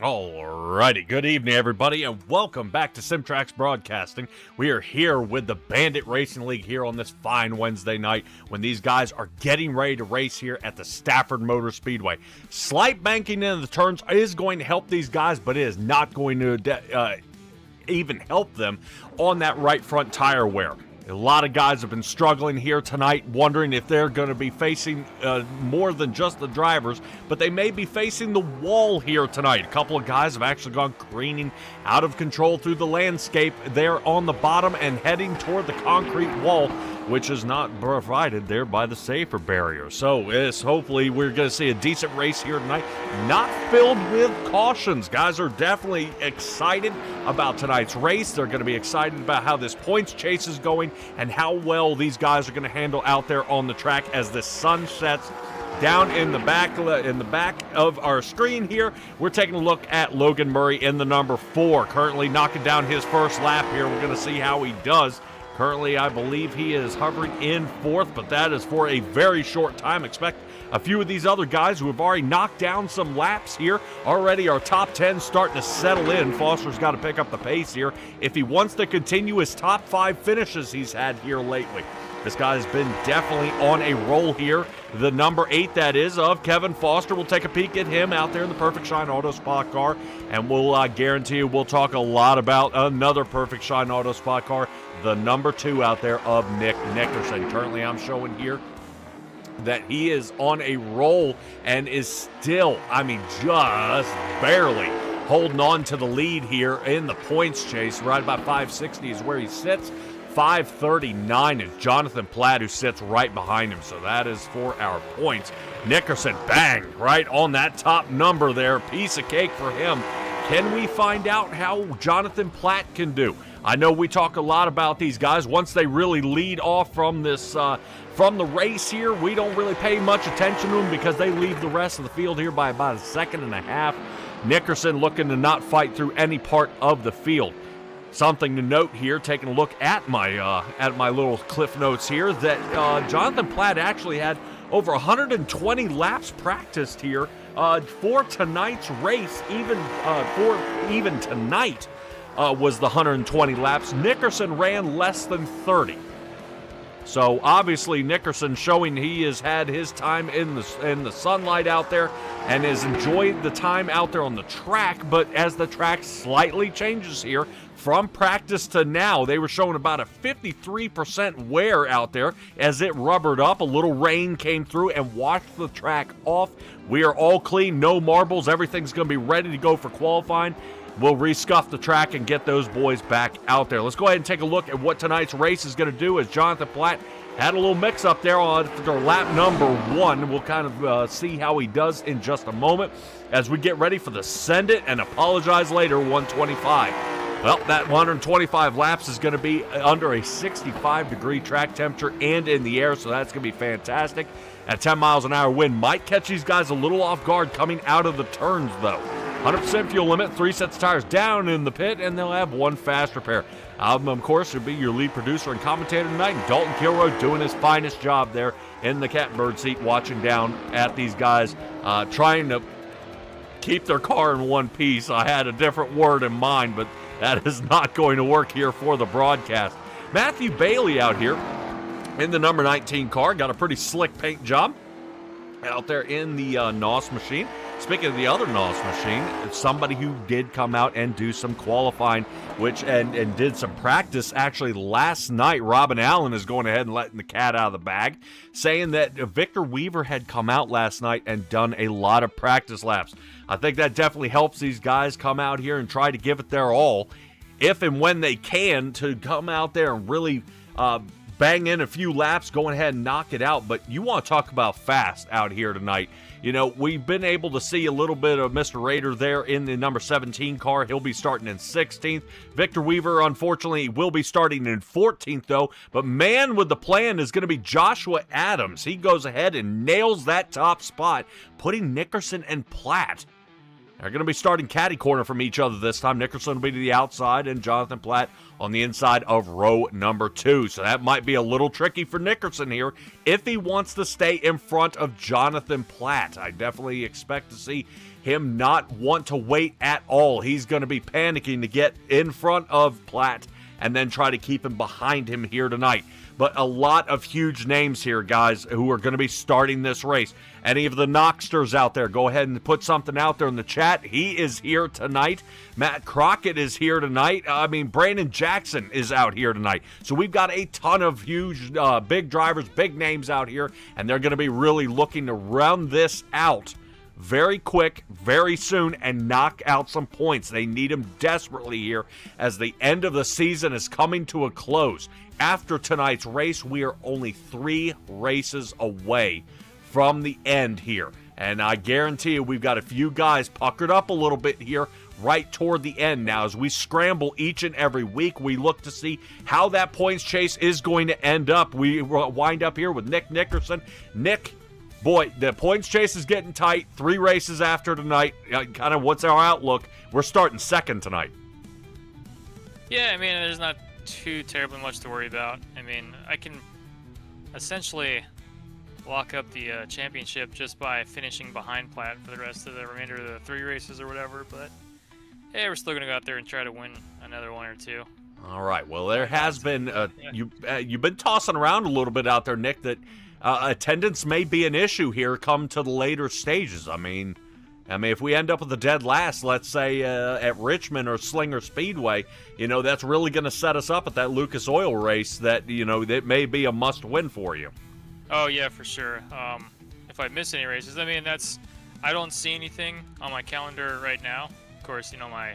Alrighty, good evening everybody and welcome back to Simtrax Broadcasting. We are here with the Bandit Racing League here on this fine Wednesday night when these guys are getting ready to race here at the Stafford Motor Speedway. Slight banking in the turns is going to help these guys, but it is not going to even help them on that right front tire wear. A lot of guys have been struggling here tonight, wondering if they're going to be facing more than just the drivers, but they may be facing the wall here tonight. A couple of guys have actually gone careening out of control through the landscape there on the bottom and heading toward the concrete wall, which is not provided there by the safer barrier. So hopefully we're going to see a decent race here tonight, not filled with cautions. Guys are definitely excited about tonight's race. They're going to be excited about how this points chase is going and how well these guys are going to handle out there on the track as the sun sets. Down in the back of our screen here, we're taking a look at Logan Murray in the number 4, currently knocking down his first lap here. We're going to see how he does. Currently, I believe he is hovering in 4th, but that is for a very short time. Expect a few of these other guys who have already knocked down some laps here. Already our top 10 starting to settle in. Foster's got to pick up the pace here if he wants to continue his top 5 finishes he's had here lately. This guy's been definitely on a roll here. The number 8, that is, of Kevin Foster. We'll take a peek at him out there in the Perfect Shine Auto Spot car, and we'll guarantee you we'll talk a lot about another Perfect Shine Auto Spot car, the number 2 out there of Nick Nickerson. Currently, I'm showing here that he is on a roll and is still, just barely holding on to the lead here in the points chase. Right about 560 is where he sits. 539 is Jonathan Platt, who sits right behind him. So that is for our points. Nickerson, bang, right on that top number there. Piece of cake for him. Can we find out how Jonathan Platt can do? I know we talk a lot about these guys. Once they really lead off from this, from the race here, we don't really pay much attention to them because they leave the rest of the field here by about 1.5 seconds. Nickerson looking to not fight through any part of the field. Something to note here, taking a look at my little cliff notes here, that Jonathan Platt actually had over 120 laps practiced here for tonight's race. Even tonight was the 120 laps. Nickerson ran less than 30. So obviously Nickerson showing he has had his time in the sunlight out there and has enjoyed the time out there on the track. But as the track slightly changes here from practice to now, they were showing about a 53% wear out there as it rubbered up. A little rain came through and washed the track off. We are all clean, no marbles. Everything's going to be ready to go for qualifying. We'll rescuff the track and get those boys back out there. Let's go ahead and take a look at what tonight's race is going to do, as Jonathan Platt had a little mix-up there on lap number 1. We'll kind of see how he does in just a moment as we get ready for the Send It and Apologize Later 125. Well, that 125 laps is going to be under a 65-degree track temperature and in the air, so that's going to be fantastic. At 10 miles an hour wind might catch these guys a little off guard coming out of the turns, though. 100% fuel limit, 3 sets of tires down in the pit, and they'll have 1 fast repair. Of course, will be your lead producer and commentator tonight, Dalton Kilroy, doing his finest job there in the catbird seat, watching down at these guys, trying to keep their car in one piece. I had a different word in mind, but that is not going to work here for the broadcast. Matthew Bailey out here in the number 19 car, got a pretty slick paint job out there in the NOS machine. Speaking of the other NOS machine, it's somebody who did come out and do some qualifying, and did some practice actually last night. Robin Allen is going ahead and letting the cat out of the bag, saying that Victor Weaver had come out last night and done a lot of practice laps. I think that definitely helps these guys come out here and try to give it their all, if and when they can, to come out there and really bang in a few laps, going ahead and knock it out. But you want to talk about fast out here tonight. You know, we've been able to see a little bit of Mr. Raider there in the number 17 car. He'll be starting in 16th. Victor Weaver, unfortunately, will be starting in 14th, though. But man with the plan is going to be Joshua Adams. He goes ahead and nails that top spot, putting Nickerson and Platt They're going to be starting catty corner from each other this time. Nickerson will be to the outside and Jonathan Platt on the inside of row number 2. So that might be a little tricky for Nickerson here if he wants to stay in front of Jonathan Platt. I definitely expect to see him not want to wait at all. He's going to be panicking to get in front of Platt and then try to keep him behind him here tonight. But a lot of huge names here, guys, who are going to be starting this race. Any of the Knocksters out there, go ahead and put something out there in the chat. He is here tonight. Matt Crockett is here tonight. Brandon Jackson is out here tonight. So we've got a ton of huge, big drivers, big names out here, and they're going to be really looking to run this out very quick, very soon, and knock out some points. They need them desperately here as the end of the season is coming to a close. After tonight's race, we are only 3 races away from the end here. And I guarantee you we've got a few guys puckered up a little bit here right toward the end. Now, as we scramble each and every week, we look to see how that points chase is going to end up. We wind up here with Nick Nickerson. Nick, boy, the points chase is getting tight. 3 races after tonight. Kind of what's our outlook? We're starting second tonight. Yeah, there's not too terribly much to worry about. I can essentially lock up the championship just by finishing behind Platt for the rest of the remainder of the 3 races or whatever, but hey, we're still going to go out there and try to win another 1 or 2. All right, well, there has been, you've been tossing around a little bit out there, Nick, that attendance may be an issue here come to the later stages. If we end up with the dead last, let's say at Richmond or Slinger Speedway, that's really going to set us up at that Lucas Oil race that, that may be a must-win for you. Oh, yeah, for sure. If I miss any races, I don't see anything on my calendar right now. Of course, my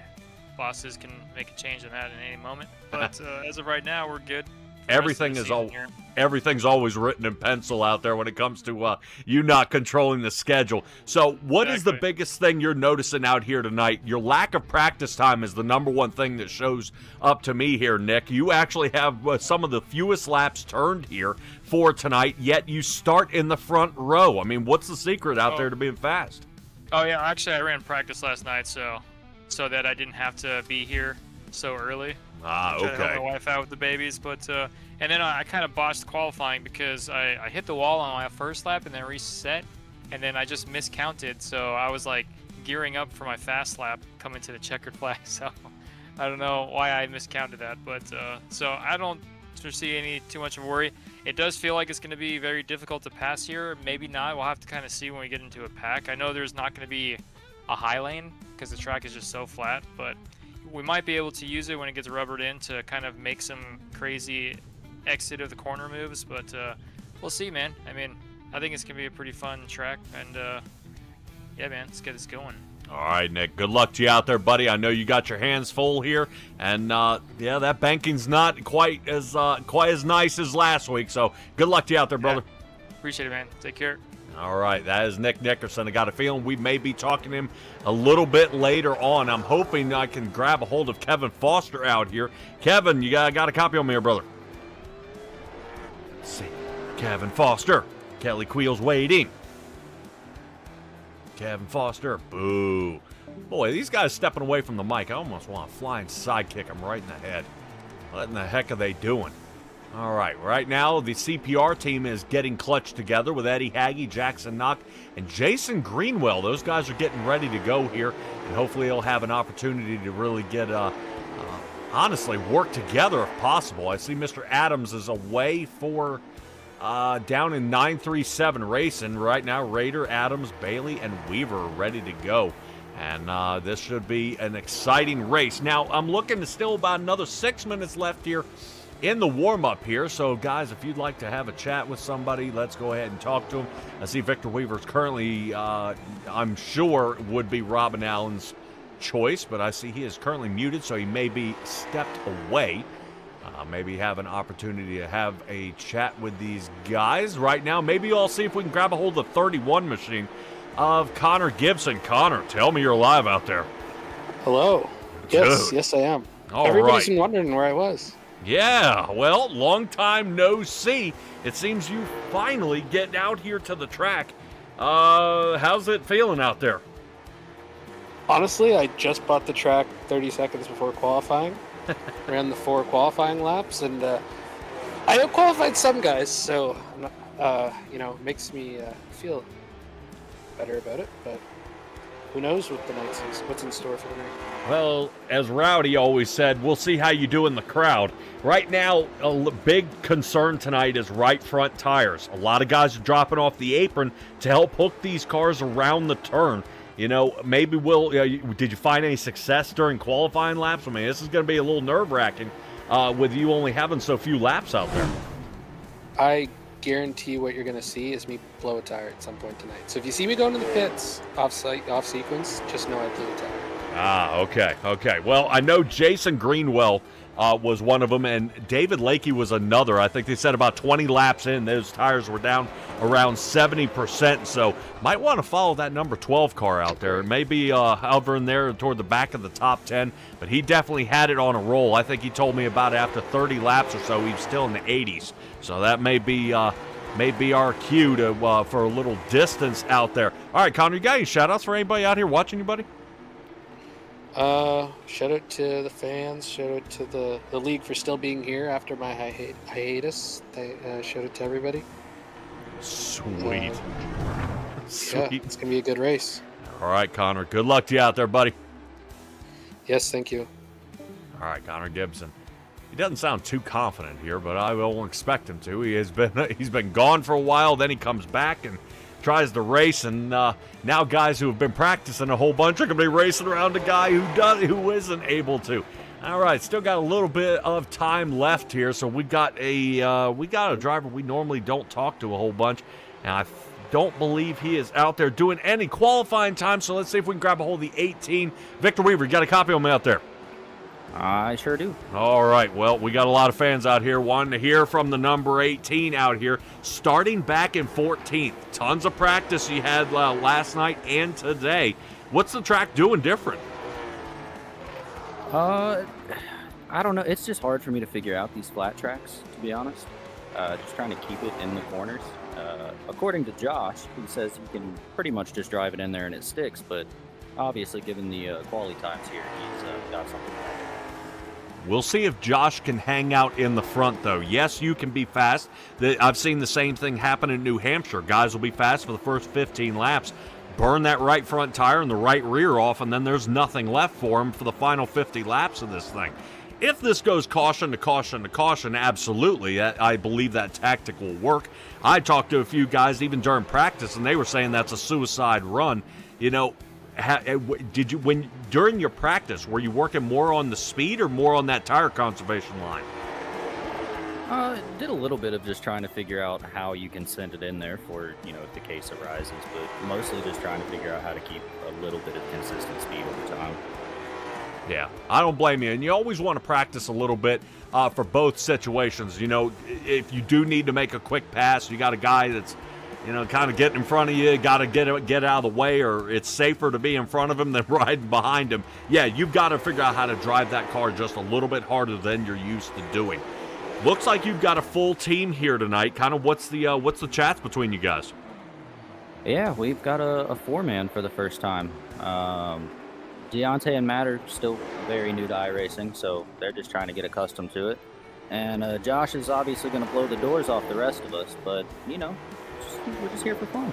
bosses can make a change in that at any moment. But as of right now, we're good. Everything's always written in pencil out there when it comes to you not controlling the schedule. So what is the biggest thing you're noticing out here tonight? Your lack of practice time is the number one thing that shows up to me here, Nick. You actually have some of the fewest laps turned here for tonight, yet you start in the front row. What's the secret out there to being fast? Oh, yeah, actually, I ran practice last night so that I didn't have to be here so early. Okay. To help my wife out with the babies, but and then I kind of botched qualifying because I hit the wall on my first lap and then reset, and then I just miscounted. So I was like gearing up for my fast lap coming to the checkered flag. So I don't know why I miscounted that, but so I don't foresee too much of a worry. It does feel like it's going to be very difficult to pass here. Maybe not. We'll have to kind of see when we get into a pack. I know there's not going to be a high lane because the track is just so flat, but we might be able to use it when it gets rubbered in to kind of make some crazy exit of the corner moves, but we'll see, man. I think it's going to be a pretty fun track, and yeah, man, let's get this going. All right, Nick, good luck to you out there, buddy. I know you got your hands full here, and yeah, that banking's not quite as nice as last week, so good luck to you out there, brother. Yeah. Appreciate it, man. Take care. All right, that is Nick Nickerson. I got a feeling we may be talking to him a little bit later on. I'm hoping I can grab a hold of Kevin Foster out here. Kevin, you got a copy on me here, brother. Let's see. Kevin Foster. Kelly Queel's waiting. Kevin Foster. Boo. Boy, these guys stepping away from the mic. I almost want to fly and sidekick them right in the head. What in the heck are they doing? All right, right now the CPR team is getting clutched together with Eddie Haggy, Jackson Knock, and Jason Greenwell. Those guys are getting ready to go here, and hopefully they'll have an opportunity to really get, honestly, work together if possible. I see Mr. Adams is away for down in 937 racing. Right now, Rader, Adams, Bailey, and Weaver are ready to go. And this should be an exciting race. Now, I'm looking to still about another 6 minutes left here in the warm-up here. So, guys, if you'd like to have a chat with somebody, let's go ahead and talk to him. I see Victor Weaver's currently, I'm sure, would be Robin Allen's choice, but I see he is currently muted, so he may be stepped away. Maybe have an opportunity to have a chat with these guys right now. Maybe I'll see if we can grab a hold of the 31 machine of Connor Gibson. Connor, tell me you're live out there. Hello. Yes, I am. Everybody's been wondering where I was. Yeah, well, long time no see. It seems you finally get out here to the track. How's it feeling out there? Honestly, I just bought the track 30 seconds before qualifying. Ran the 4 qualifying laps, and I out-qualified some guys, so makes me feel better about it. But who knows what's in store for the night? Well, as Rowdy always said, we'll see how you do in the crowd. Right now, a big concern tonight is right front tires. A lot of guys are dropping off the apron to help hook these cars around the turn. Maybe did you find any success during qualifying laps? I mean, this is going to be a little nerve-wracking with you only having so few laps out there. I guarantee what you're going to see is me blow a tire at some point tonight. So if you see me going to the pits off sequence, just know I blew a tire. Okay. Well, I know Jason Greenwell was one of them, and David Lakey was another. I think they said about 20 laps in, those tires were down around 70%, so might want to follow that number 12 car out there. Maybe hovering there toward the back of the top 10, but he definitely had it on a roll. I think he told me about after 30 laps or so, he was still in the 80s. So that may be our cue to for a little distance out there. All right, Connor, you got any shout-outs for anybody out here watching you, buddy? Shout out to the fans. Shout out to the league for still being here after my hiatus. Shout out to everybody. Sweet. Yeah, it's gonna be a good race. All right, Connor. Good luck to you out there, buddy. Yes, thank you. All right, Connor Gibson. He doesn't sound too confident here, but I won't expect him to. He's been gone for a while, then he comes back and tries to race, and now guys who have been practicing a whole bunch are going to be racing around a guy who isn't able to. All right, still got a little bit of time left here, so we got a driver we normally don't talk to a whole bunch, and I don't believe he is out there doing any qualifying time. So let's see if we can grab a hold of the 18. Victor Weaver, you got a copy of him out there? I sure do. All right, well, we got a lot of fans out here wanting to hear from the number 18 out here, starting back in 14th. Tons of practice he had last night and today. What's the track doing different? I don't know. It's just hard for me to figure out these flat tracks, to be honest. Just trying to keep it in the corners. According to Josh, he says you can pretty much just drive it in there and it sticks, but obviously given the quality times here, he's got something like that. We'll see if Josh can hang out in the front, though. Yes, you can be fast. I've seen the same thing happen in New Hampshire. Guys will be fast for the first 15 laps, burn that right front tire and the right rear off, and then there's nothing left for them for the final 50 laps of this thing. If this goes caution to caution to caution, absolutely, I believe that tactic will work. I talked to a few guys even during practice, and they were saying that's a suicide run. Did you, during your practice, were you working more on the speed or more on that tire conservation line? Did a little bit of just trying to figure out how you can send it in there for, if the case arises, but mostly just trying to figure out how to keep a little bit of consistent speed over time. Yeah, I don't blame you. And you always want to practice a little bit for both situations. If you do need to make a quick pass, you got a guy that's kind of getting in front of you, got to get out of the way, or it's safer to be in front of him than riding behind him. Yeah, you've got to figure out how to drive that car just a little bit harder than you're used to doing. Looks like you've got a full team here tonight. Kind of what's the chats between you guys? Yeah, we've got a four-man for the first time. Deontay and Matt are still very new to iRacing, so they're just trying to get accustomed to it. And Josh is obviously going to blow the doors off the rest of us, but, we're just here for fun.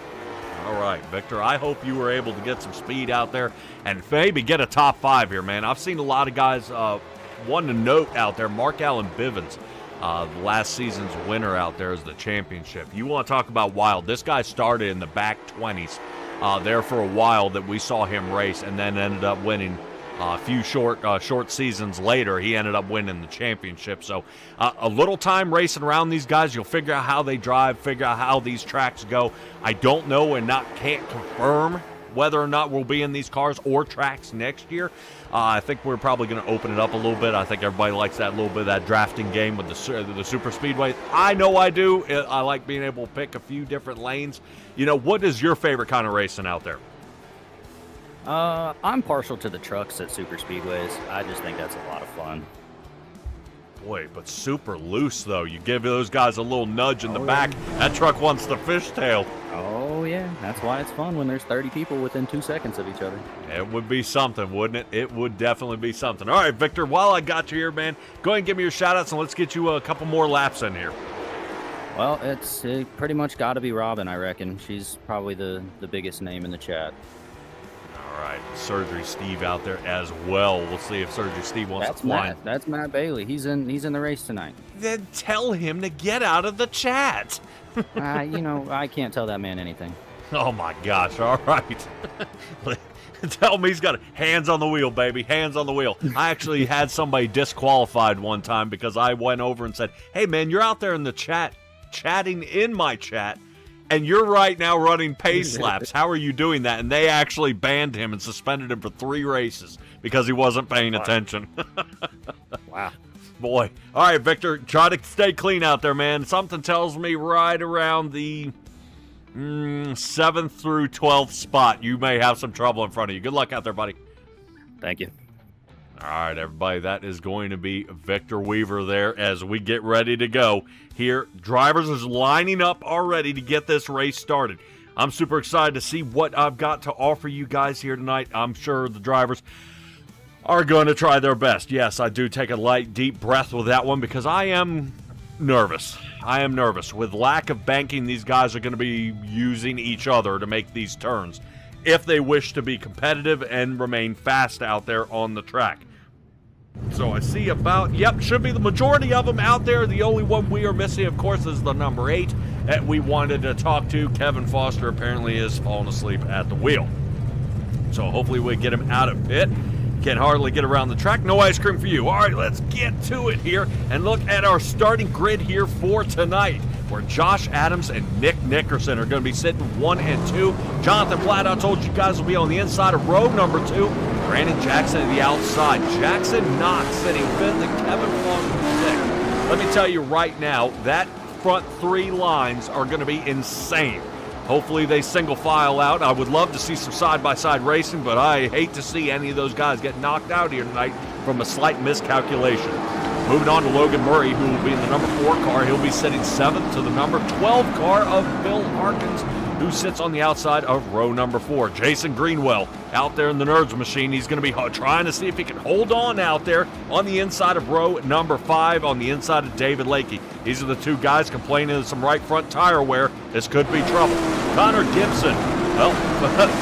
All right, Victor, I hope you were able to get some speed out there and maybe get a top 5 here, man. I've seen a lot of guys, one to note out there, Mark Allen Bivens, last season's winner out there is the championship. You want to talk about wild. This guy started in the back 20s there for a while that we saw him race, and then ended up winning a few short seasons later. He ended up winning the championship. So a little time racing around these guys, you'll figure out how they drive, figure out how these tracks go. I don't know and can't confirm whether or not we'll be in these cars or tracks next year. I think we're probably going to open it up a little bit. I think everybody likes that little bit of that drafting game with the super speedway. I know I do. I like being able to pick a few different lanes. What is your favorite kind of racing out there? I'm partial to the trucks at super speedways. I just think that's a lot of fun. Boy, but super loose, though. You give those guys a little nudge in the back. That truck wants the fishtail. Oh, Oh, yeah. That's why it's fun when there's 30 people within 2 seconds of each other. It would be something, wouldn't it? It would definitely be something. All right, Victor, while I got you here, man, go ahead and give me your shout-outs, and let's get you a couple more laps in here. Well, it's pretty much got to be Robin, I reckon. She's probably the biggest name in the chat. All right, Surgery Steve out there as well. We'll see if Surgery Steve wants to fly. That's Matt Bailey. He's in the race tonight. Then tell him to get out of the chat. I can't tell that man anything. Oh, my gosh. All right. Tell him he's got hands on the wheel, baby. Hands on the wheel. I actually had somebody disqualified one time because I went over and said, hey, man, you're out there in the chat, chatting in my chat, and you're right now running pace laps. How are you doing that? And they actually banned him and suspended him for 3 races because he wasn't paying attention. Wow. Boy. All right, Victor, try to stay clean out there, man. Something tells me right around the 7th through 12th spot, you may have some trouble in front of you. Good luck out there, buddy. Thank you. All right, everybody, that is going to be Victor Weaver there as we get ready to go here. Drivers is lining up already to get this race started. I'm super excited to see what I've got to offer you guys here tonight. I'm sure the drivers are going to try their best. Yes, I do take a light, deep breath with that one because I am nervous. I am nervous. With lack of banking, these guys are going to be using each other to make these turns if they wish to be competitive and remain fast out there on the track. So I see should be the majority of them out there. The only one we are missing, of course, is the number 8 that we wanted to talk to. Kevin Foster apparently is falling asleep at the wheel. So hopefully we get him out of pit. Can hardly get around the track. No ice cream for you. All right, let's get to it here and look at our starting grid here for tonight, where Josh Adams and Nick Nickerson are going to be sitting 1 and 2. Jonathan Platt, I told you guys, will be on the inside of row number 2. Brandon Jackson at the outside. Jackson Knox sitting 5th and Kevin Foster 6th. Let me tell you right now, that front 3 lines are going to be insane. Hopefully they single file out. I would love to see some side-by-side racing, but I hate to see any of those guys get knocked out here tonight from a slight miscalculation. Moving on to Logan Murray, who will be in the number 4 car. He'll be sitting 7th to the number 12 car of Bill Harkins, who sits on the outside of row number 4. Jason Greenwell out there in the Nerds machine. He's going to be trying to see if he can hold on out there on the inside of row number 5 on the inside of David Lakey. These are the 2 guys complaining of some right front tire wear. This could be trouble. Connor Gibson, well,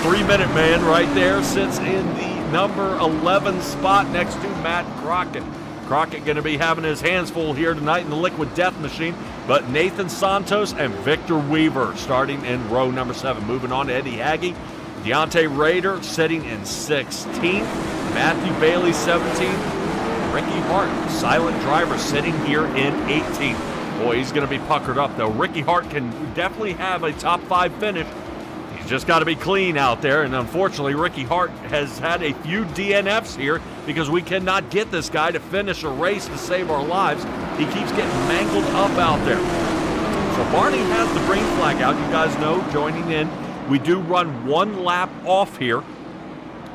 3-minute man right there, sits in the number 11 spot next to Matt Crockett. Crockett going to be having his hands full here tonight in the Liquid Death Machine, but Nathan Santos and Victor Weaver starting in row number 7. Moving on to Eddie Hagee, Deontay Rader sitting in 16th, Matthew Bailey 17th, Ricky Hart, silent driver, sitting here in 18th. Boy, he's going to be puckered up, though. Ricky Hart can definitely have a top 5 finish. He's just got to be clean out there, and unfortunately, Ricky Hart has had a few DNFs here because we cannot get this guy to finish a race to save our lives. He keeps getting mangled up out there. So Barney has the green flag out. You guys know, joining in, we do run 1 lap off here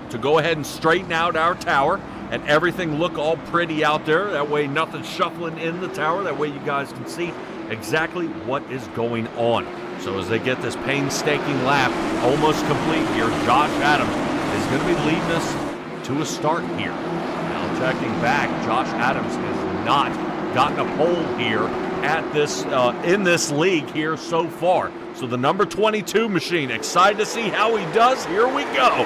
to go ahead and straighten out our tower and everything look all pretty out there. That way nothing's shuffling in the tower. That way you guys can see exactly what is going on. So as they get this painstaking lap almost complete here, Josh Adams is going to be leading us to a start here. Now checking back, Josh Adams has not gotten a pole here at this in this league here so far. So the number 22 machine, excited to see how he does. Here we go.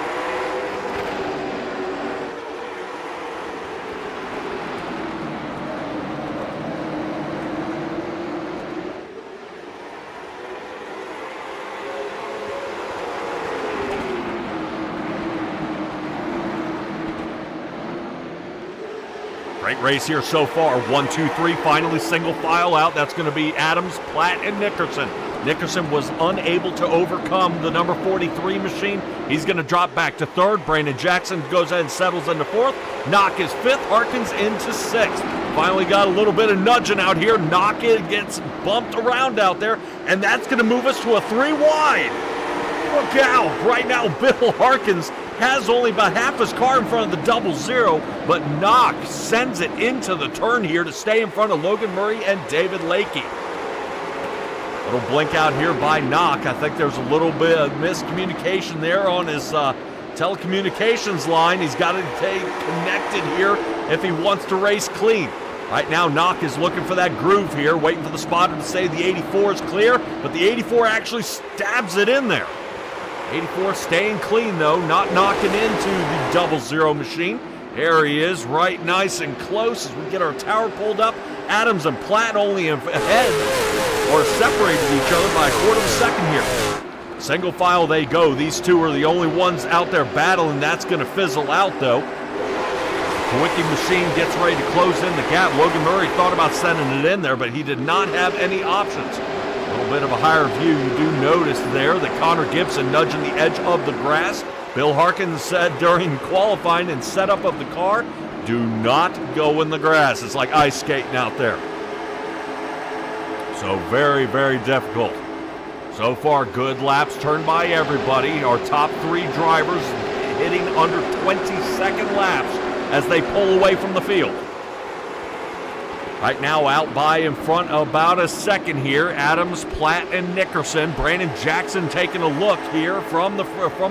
Great race here so far. 1, 2, 3, finally single file out. That's going to be Adams, Platt, and Nickerson. Nickerson was unable to overcome the number 43 machine. He's going to drop back to 3rd. Brandon Jackson goes ahead and settles into 4th. Knock is 5th. Harkins into 6th. Finally got a little bit of nudging out here. Knock it gets bumped around out there, and that's going to move us to a 3 wide. Look out. Right now, Bill Harkins has only about half his car in front of the 00, but Knock sends it into the turn here to stay in front of Logan Murray and David Lakey. Little blink out here by Knock. I think there's a little bit of miscommunication there on his telecommunications line. He's got to stay connected here if he wants to race clean. Right now, Knock is looking for that groove here, waiting for the spotter to say the 84 is clear, but the 84 actually stabs it in there. 84 staying clean, though, not knocking into the 00 machine. There he is, right nice and close as we get our tower pulled up. Adams and Platt only ahead, or separated each other by a quarter of a second here. Single file they go. These two are the only ones out there battling. That's going to fizzle out, though. Kawicki machine gets ready to close in the gap. Logan Murray thought about sending it in there, but he did not have any options. A little bit of a higher view. You do notice there that Connor Gibson nudging the edge of the grass. Bill Harkins said during qualifying and setup of the car, do not go in the grass. It's like ice skating out there. So very, very difficult. So far, good laps turned by everybody. Our top 3 drivers hitting under 20-second laps as they pull away from the field. Right now, out by in front about a second here. Adams, Platt, and Nickerson. Brandon Jackson taking a look here from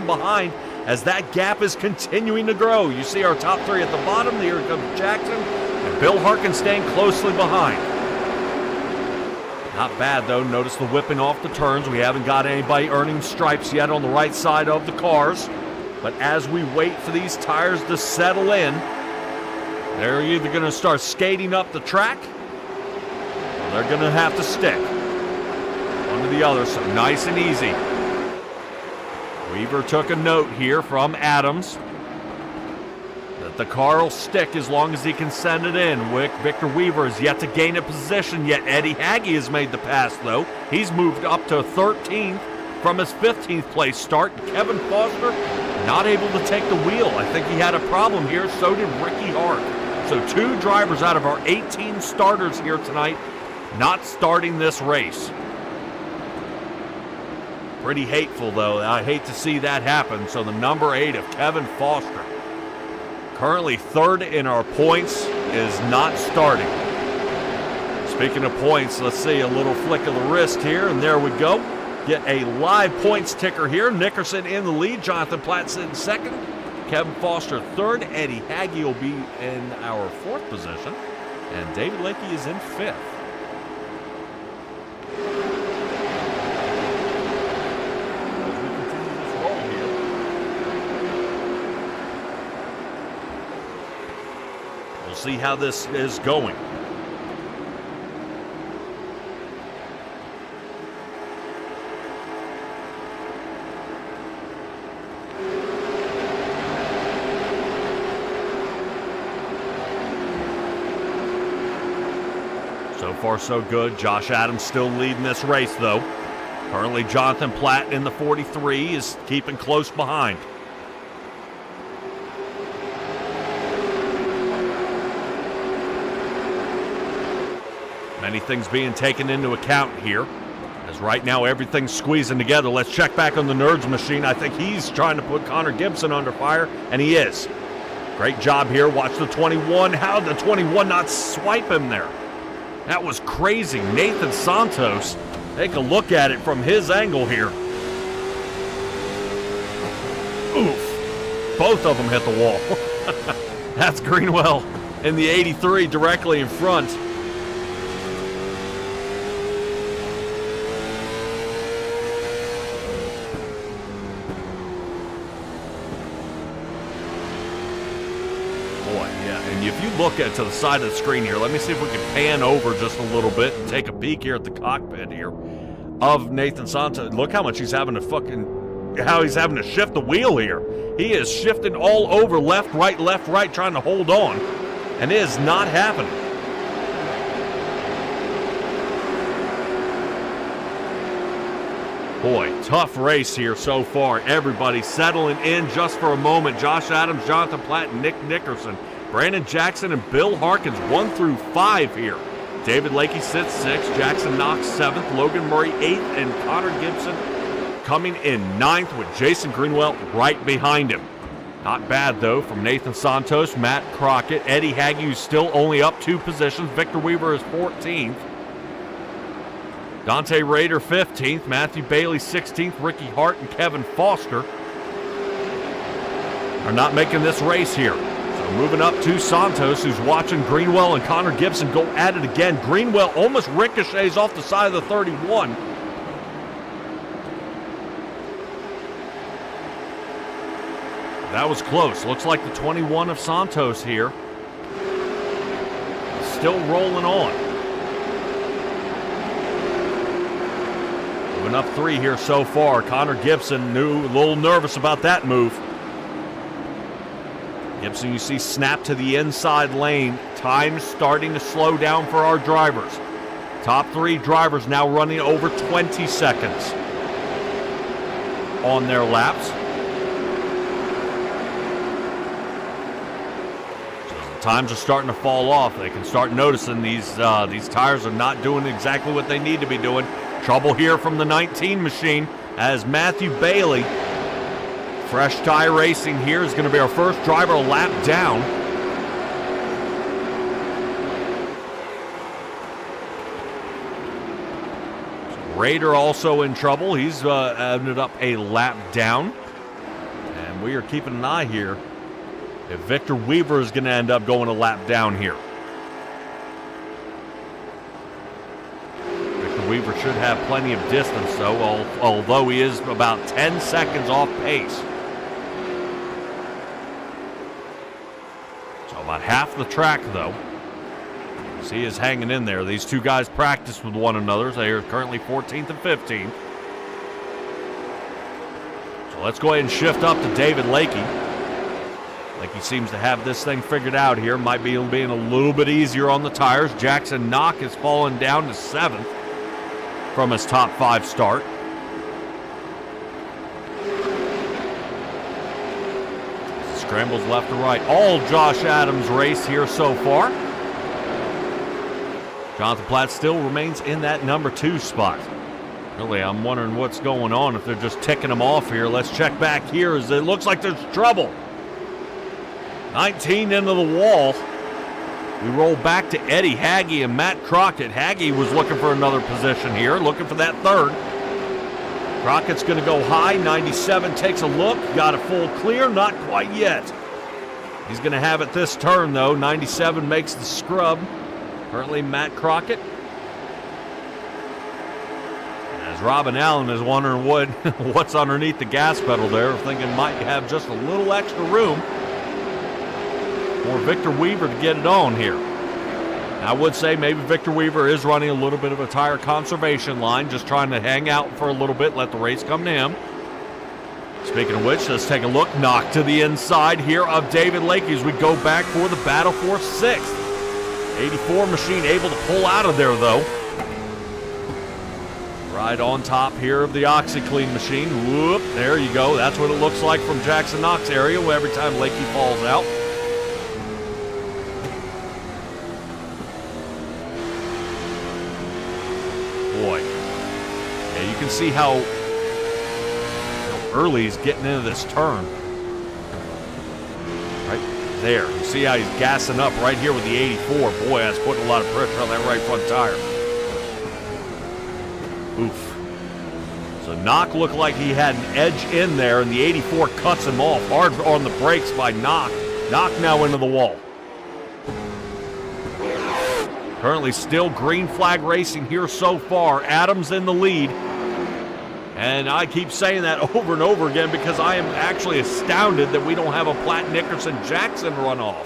behind as that gap is continuing to grow. You see our top 3 at the bottom. Here comes Jackson and Bill Harkins staying closely behind. Not bad, though. Notice the whipping off the turns. We haven't got anybody earning stripes yet on the right side of the cars. But as we wait for these tires to settle in, they're either going to start skating up the track or they're going to have to stick. One to the other, so nice and easy. Weaver took a note here from Adams that the car will stick as long as he can send it in. Victor Weaver has yet to gain a position yet. Eddie Hagge has made the pass, though. He's moved up to 13th from his 15th place start. Kevin Foster not able to take the wheel. I think he had a problem here. So did Ricky Hart. So 2 drivers out of our 18 starters here tonight not starting this race. Pretty hateful, though. I hate to see that happen. So the number 8 of Kevin Foster, currently 3rd in our points, is not starting. Speaking of points, let's see a little flick of the wrist here, and there we go. Get a live points ticker here. Nickerson in the lead. Jonathan Platt sitting 2nd. Kevin Foster 3rd. Eddie Hagge will be in our 4th position. And David Lakey is in 5th. See how this is going. So far, so good. Josh Adams still leading this race, though. Currently, Jonathan Platt in the 43 is keeping close behind. Many things being taken into account here, as right now everything's squeezing together. Let's check back on the Nerds machine. I think he's trying to put Connor Gibson under fire, and he is. Great job here. Watch the 21. How did the 21 not swipe him there? That was crazy. Nathan Santos, take a look at it from his angle here. Oof. Both of them hit the wall. That's Greenwell in the 83 directly in front. If you look at to the side of the screen here, let me see if we can pan over just a little bit and take a peek here at the cockpit here of Nathan Santos. Look how much he's having to how he's having to shift the wheel here. He is shifting all over, left, right, trying to hold on, and it is not happening. Boy, tough race here so far. Everybody settling in just for a moment. Josh Adams, Jonathan Platt, and Nick Nickerson. Brandon Jackson and Bill Harkins 1 through 5 here. David Lakey sits 6th, Jackson Knox 7th, Logan Murray 8th, and Connor Gibson coming in 9th with Jason Greenwell right behind him. Not bad, though, from Nathan Santos, Matt Crockett, Eddie Hagge, who's still only up 2 positions. Victor Weaver is 14th. Dante Rader 15th, Matthew Bailey 16th, Ricky Hart and Kevin Foster are not making this race here. So moving up to Santos, who's watching Greenwell and Connor Gibson go at it again. Greenwell almost ricochets off the side of the 31. That was close. Looks like the 21 of Santos here. Still rolling on. Moving up 3 here so far. Connor Gibson, a little nervous about that move. Gibson, you see, snap to the inside lane. Time starting to slow down for our drivers. Top 3 drivers now running over 20 seconds on their laps. Times are starting to fall off. They can start noticing these tires are not doing exactly what they need to be doing. Trouble here from the 19 machine as Matthew Bailey, fresh tire racing here, is going to be our first driver lap down. Rader also in trouble. He's ended up a lap down. And we are keeping an eye here if Victor Weaver is going to end up going a lap down here. Victor Weaver should have plenty of distance, though, although he is about 10 seconds off pace. So about half the track, though. See, he is hanging in there. These two guys practice with one another. They are currently 14th and 15th. So let's go ahead and shift up to David Lakey. He seems to have this thing figured out here. Might be being a little bit easier on the tires. Jackson Knock has fallen down to 7th from his top 5 start. Scrambles left to right. All Josh Adams race here so far. Jonathan Platt still remains in that number 2 spot. Really, I'm wondering what's going on, if they're just ticking them off here. Let's check back here as it looks like there's trouble. 19 into the wall. We roll back to Eddie Haggie and Matt Crockett. Haggie was looking for another position here, looking for that 3rd. Crockett's going to go high. 97 takes a look. Got a full clear. Not quite yet. He's going to have it this turn, though. 97 makes the scrub. Currently Matt Crockett. As Robin Allen is wondering what's underneath the gas pedal there, thinking might have just a little extra room for Victor Weaver to get it on here. I would say maybe Victor Weaver is running a little bit of a tire conservation line, just trying to hang out for a little bit, let the race come to him. Speaking of which, let's take a look. Knock to the inside here of David Lakey as we go back for the battle for 6th. 84 machine able to pull out of there, though. Right on top here of the OxyClean machine. Whoop, there you go. That's what it looks like from Jackson Knox area every time Lakey falls out. Boy. Yeah, you can see how early he's getting into this turn. Right there. You see how he's gassing up right here with the 84. Boy, that's putting a lot of pressure on that right front tire. Oof. So Knock looked like he had an edge in there, and the 84 cuts him off. Hard on the brakes by Knock. Knock now into the wall. Currently still green flag racing here so far. Adams in the lead. And I keep saying that over and over again because I am actually astounded that we don't have a Platt Nickerson Jackson runoff.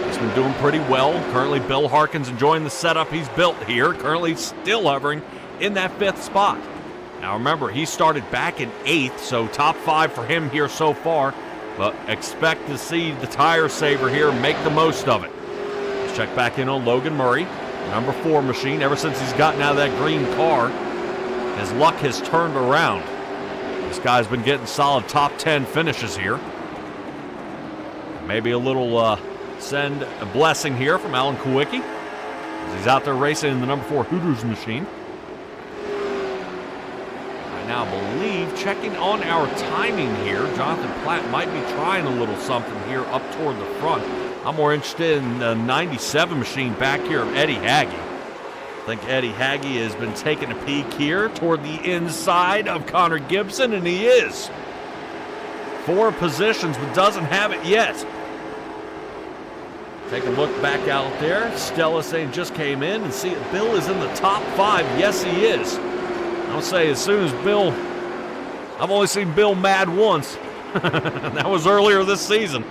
He's been doing pretty well. Currently Bill Harkins enjoying the setup he's built here. Currently still hovering in that 5th spot. Now remember, he started back in 8th, so top 5 for him here so far. But expect to see the tire saver here make the most of it. Let's check back in on Logan Murray, number 4 machine. Ever since he's gotten out of that green car, his luck has turned around. This guy's been getting solid top 10 finishes here. Maybe a little send a blessing here from Alan Kowicki. He's out there racing in the number 4 Hooters machine. I now believe, checking on our timing here, Jonathan Platt might be trying a little something here up toward the front. I'm more interested in the 97 machine back here of Eddie Haggie. think Eddie Haggy has been taking a peek here toward the inside of Connor Gibson, and he is. 4 positions, but doesn't have it yet. Take a look back out there. Stella saying just came in, and see if Bill is in the top 5. Yes, he is. I'll say as soon as Bill, I've only seen Bill mad once. That was earlier this season.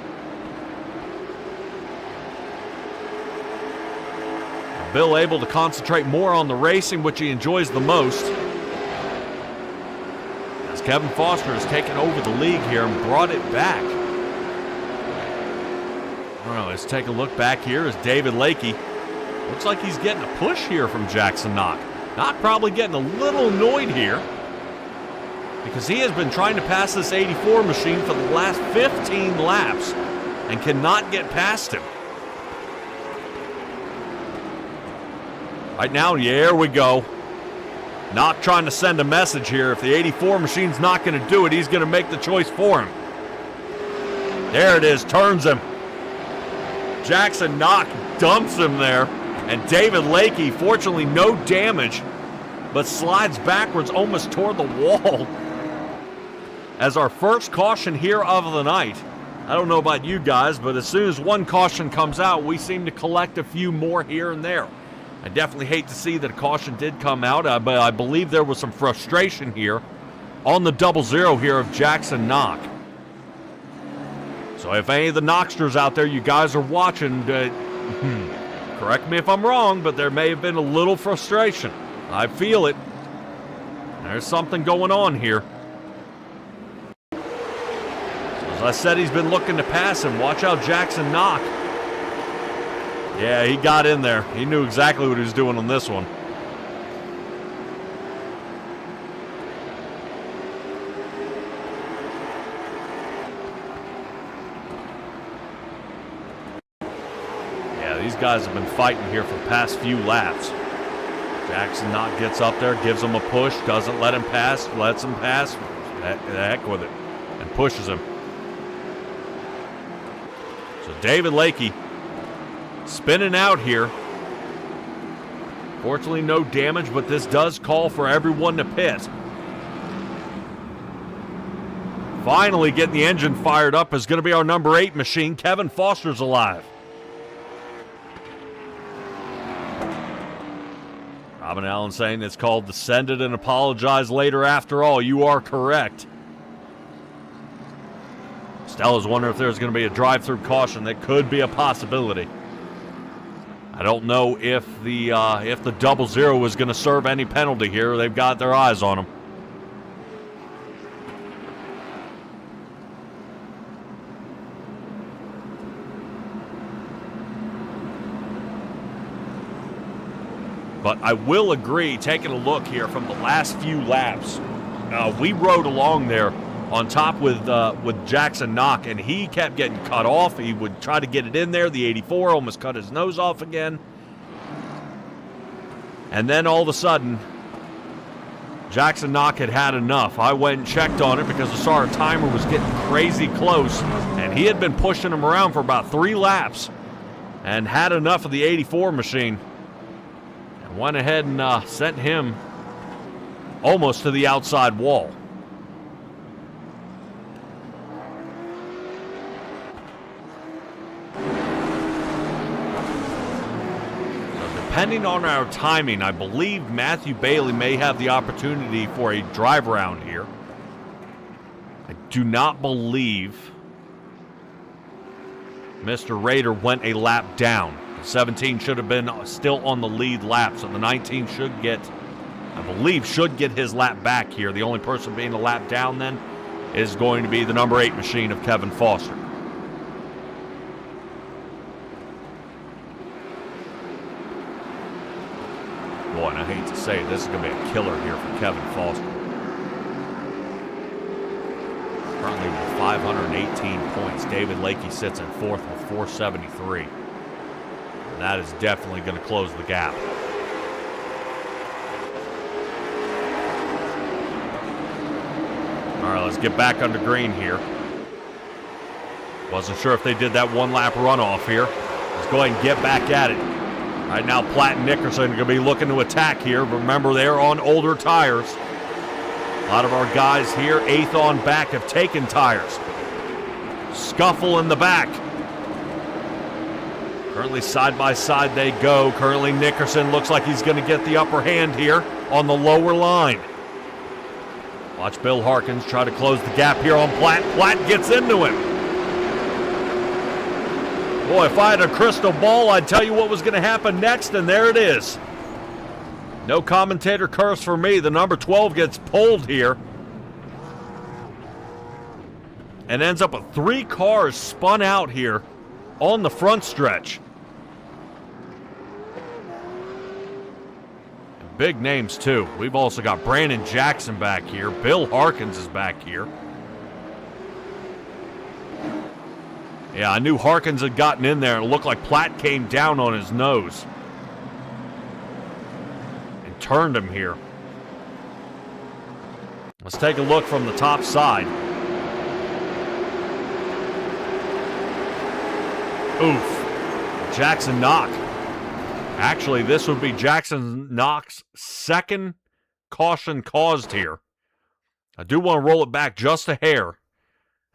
Bill able to concentrate more on the racing, which he enjoys the most. As Kevin Foster has taken over the league here and brought it back. All right, let's take a look back here as David Lakey. Looks like he's getting a push here from Jackson Knock. Knock probably getting a little annoyed here because he has been trying to pass this 84 machine for the last 15 laps and cannot get past him. Right now, here we go. Knock trying to send a message here. If the 84 machine's not going to do it, he's going to make the choice for him. There it is, turns him. Jackson Knock dumps him there. And David Lakey, fortunately no damage, but slides backwards almost toward the wall. As our first caution here of the night. I don't know about you guys, but as soon as one caution comes out, we seem to collect a few more here and there. I definitely hate to see that a caution did come out, but I believe there was some frustration here on the 00 here of Jackson Knock. So if any of the Knocksters out there, you guys are watching, correct me if I'm wrong, but there may have been a little frustration. I feel it. There's something going on here. As I said, he's been looking to pass him. Watch out, Jackson Knock. Yeah, he got in there. He knew exactly what he was doing on this one. Yeah, these guys have been fighting here for the past few laps. Jackson Knock gets up there, gives him a push, doesn't let him pass, lets him pass. The heck with it, and pushes him. So David Lakey spinning out here. Fortunately, no damage, but this does call for everyone to pit. Finally getting the engine fired up is going to be our number 8 machine. Kevin Foster's alive. Robin Allen saying it's called Descend It and Apologize Later. After all, you are correct. Stella's wondering if there's going to be a drive-through caution. That could be a possibility. I don't know if the 00 is going to serve any penalty here. They've got their eyes on him. But I will agree, taking a look here from the last few laps, we rode along there on top with Jackson Knock, and he kept getting cut off. He would try to get it in there. The 84 almost cut his nose off again. And then all of a sudden, Jackson Knock had had enough. I went and checked on it because I saw our timer was getting crazy close, and he had been pushing him around for about 3 laps and had enough of the 84 machine and went ahead and sent him almost to the outside wall. Depending on our timing, I believe Matthew Bailey may have the opportunity for a drive around here. I do not believe Mr. Rader went a lap down. The 17 should have been still on the lead lap, so the 19 should get, I believe, should get his lap back here. The only person being a lap down then is going to be the number 8 machine of Kevin Foster. Boy, and I hate to say it, this is going to be a killer here for Kevin Foster. Currently with 518 points, David Lakey sits in 4th with 473. And that is definitely going to close the gap. All right, let's get back under green here. Wasn't sure if they did that 1-lap runoff here. Let's go ahead and get back at it. Right now, Platt and Nickerson are going to be looking to attack here. Remember, they're on older tires. A lot of our guys here, 8th on back, have taken tires. Scuffle in the back. Currently side by side they go. Currently Nickerson looks like he's going to get the upper hand here on the lower line. Watch Bill Harkins try to close the gap here on Platt. Platt gets into him. Boy, if I had a crystal ball, I'd tell you what was going to happen next, and there it is. No commentator curse for me. The number 12 gets pulled here. And ends up with 3 cars spun out here on the front stretch. Big names, too. We've also got Brandon Jackson back here. Bill Harkins is back here. Yeah, I knew Harkins had gotten in there, and it looked like Platt came down on his nose and turned him here. Let's take a look from the top side. Oof. Jackson knock. Actually, this would be Jackson Knock's second caution caused here. I do want to roll it back just a hair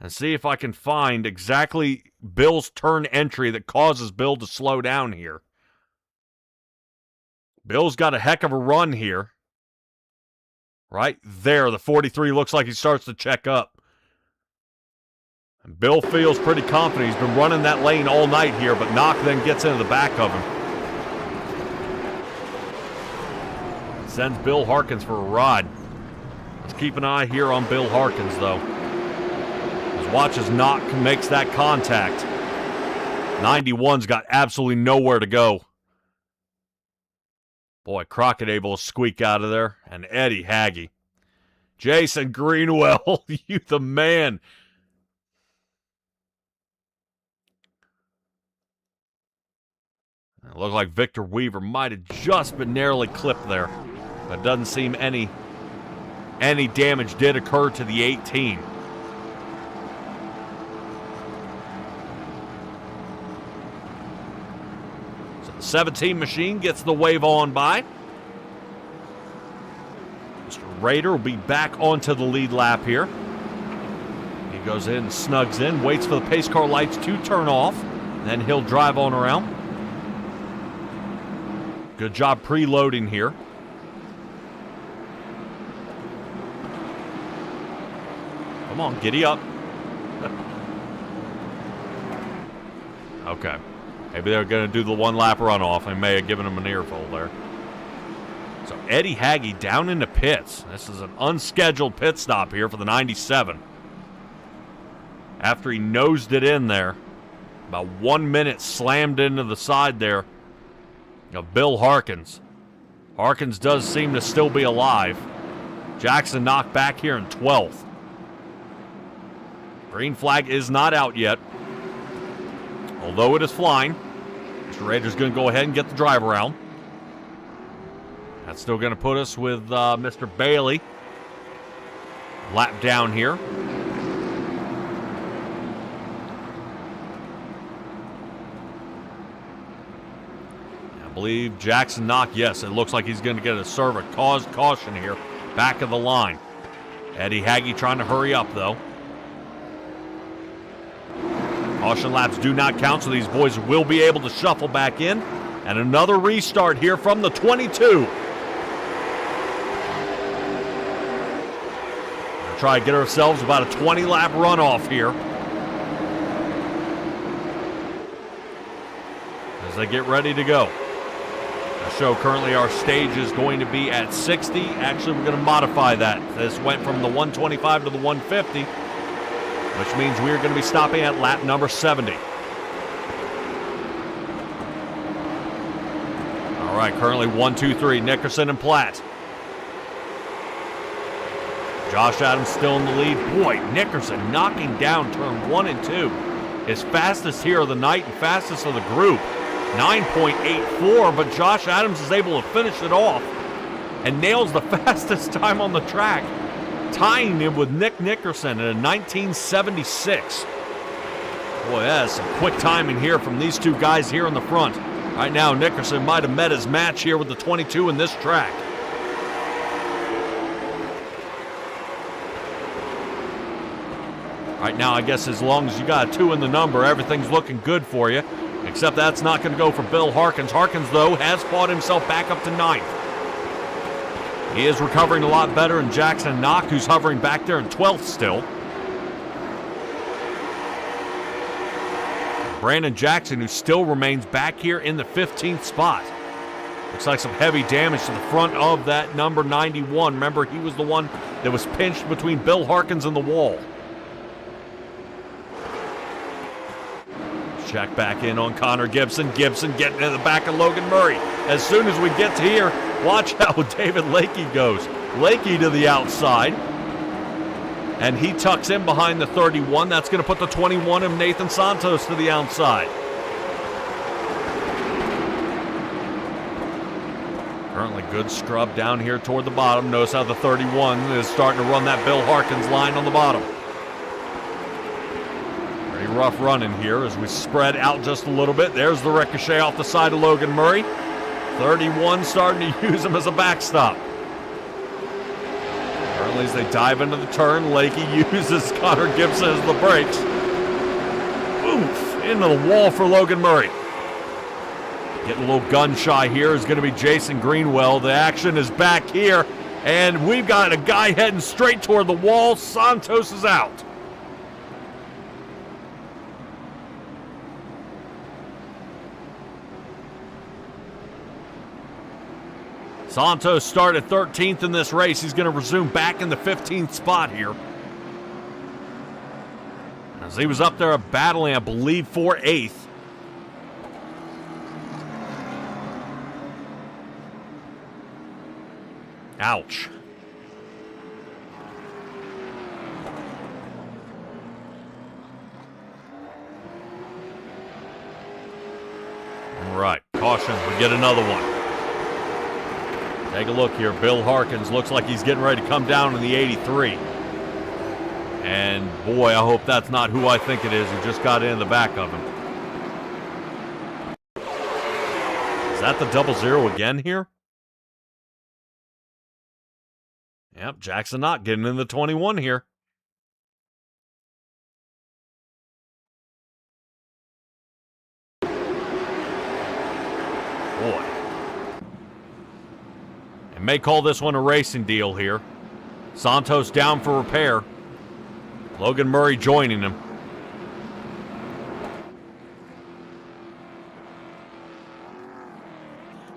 and see if I can find exactly Bill's turn entry that causes Bill to slow down here. Bill's got a heck of a run here. Right there, the 43 looks like he starts to check up. And Bill feels pretty confident. He's been running that lane all night here, but Knock then gets into the back of him. Sends Bill Harkins for a ride. Let's keep an eye here on Bill Harkins, though. As watch as Knock makes that contact. 91's got absolutely nowhere to go. Boy, Crockett able to squeak out of there. And Eddie Haggy. Jason Greenwell, you the man. It looked like Victor Weaver might have just been narrowly clipped there. But it doesn't seem any damage did occur to the 18. So the 17 machine gets the wave on by. Mr. Rader will be back onto the lead lap here. He goes in, snugs in, waits for the pace car lights to turn off. And then he'll drive on around. Good job preloading here. Come on, giddy up. Okay. Maybe they're going to do the one-lap runoff. I may have given him an earful there. So Eddie Haggy down into pits. This is an unscheduled pit stop here for the 97. After he nosed it in there, about 1 minute slammed into the side there of Bill Harkins. Harkins does seem to still be alive. Jackson knocked back here in 12th. Green flag is not out yet. Although it is flying. Mr. Rader's going to go ahead and get the drive around. That's still going to put us with Mr. Bailey. Lap down here. I believe Jackson Knock, yes, it looks like he's going to get a serve a caused caution here. Back of the line. Eddie Haggy trying to hurry up, though. Caution laps do not count, so these boys will be able to shuffle back in. And another restart here from the 22. We'll try to get ourselves about a 20-lap runoff here. As they get ready to go. The show currently, our stage is going to be at 60. Actually, we're going to modify that. This went from the 125 to the 150, which means we're going to be stopping at lap number 70. All right, currently 1, 2, 3, Nickerson and Platt. Josh Adams still in the lead. Boy, Nickerson knocking down turn 1 and 2. His fastest here of the night and fastest of the group. 9.84, but Josh Adams is able to finish it off and nails the fastest time on the track, tying him with Nick Nickerson at a 1976. Boy, that's some quick timing here from these two guys here in the front. Right now, Nickerson might have met his match here with the 22 in this track. Right now, I guess as long as you got a 2 in the number, everything's looking good for you. Except that's not going to go for Bill Harkins. Harkins, though, has fought himself back up to 9th. He is recovering a lot better than Jackson Knock, who's hovering back there in 12th still. Brandon Jackson, who still remains back here in the 15th spot. Looks like some heavy damage to the front of that number 91. Remember, he was the one that was pinched between Bill Harkins and the wall. Check back in on Connor Gibson. Gibson getting in the back of Logan Murray. As soon as we get to here, watch how David Lakey goes. Lakey to the outside. And he tucks in behind the 31. That's going to put the 21 of Nathan Santos to the outside. Currently good scrub down here toward the bottom. Notice how the 31 is starting to run that Bill Harkins line on the bottom. Pretty rough running here as we spread out just a little bit. There's the ricochet off the side of Logan Murray. 31 starting to use him as a backstop. Currently as they dive into the turn, Lakey uses Connor Gibson as the brakes. Oof, into the wall for Logan Murray. Getting a little gun shy here is going to be Jason Greenwell. The action is back here, and we've got a guy heading straight toward the wall. Santos is out. Santos started 13th in this race. He's going to resume back in the 15th spot here. As he was up there battling, I believe, for 8th. Ouch. All right, caution, we get another one. Take a look here. Bill Harkins looks like he's getting ready to come down in the 83. And boy, I hope that's not who I think it is who just got in the back of him. Is that the 00 again here? Yep, Jackson not getting in the 21 here. Boy. And may call this one a racing deal here. Santos down for repair. Logan Murray joining him.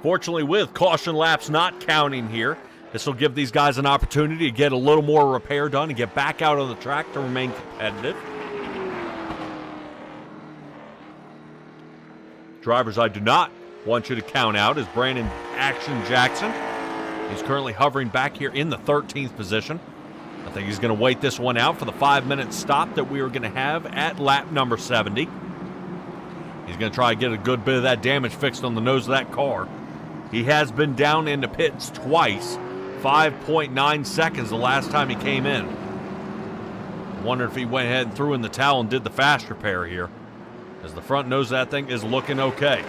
Fortunately, with caution laps not counting here, this will give these guys an opportunity to get a little more repair done and get back out on the track to remain competitive. Drivers I do not want you to count out is Brandon Action Jackson. He's currently hovering back here in the 13th position. I think he's going to wait this one out for the 5-minute stop that we are going to have at lap number 70. He's going to try to get a good bit of that damage fixed on the nose of that car. He has been down into pits twice. 5.9 seconds the last time he came in. I wonder if he went ahead and threw in the towel and did the fast repair here, as the front nose of that thing is looking okay.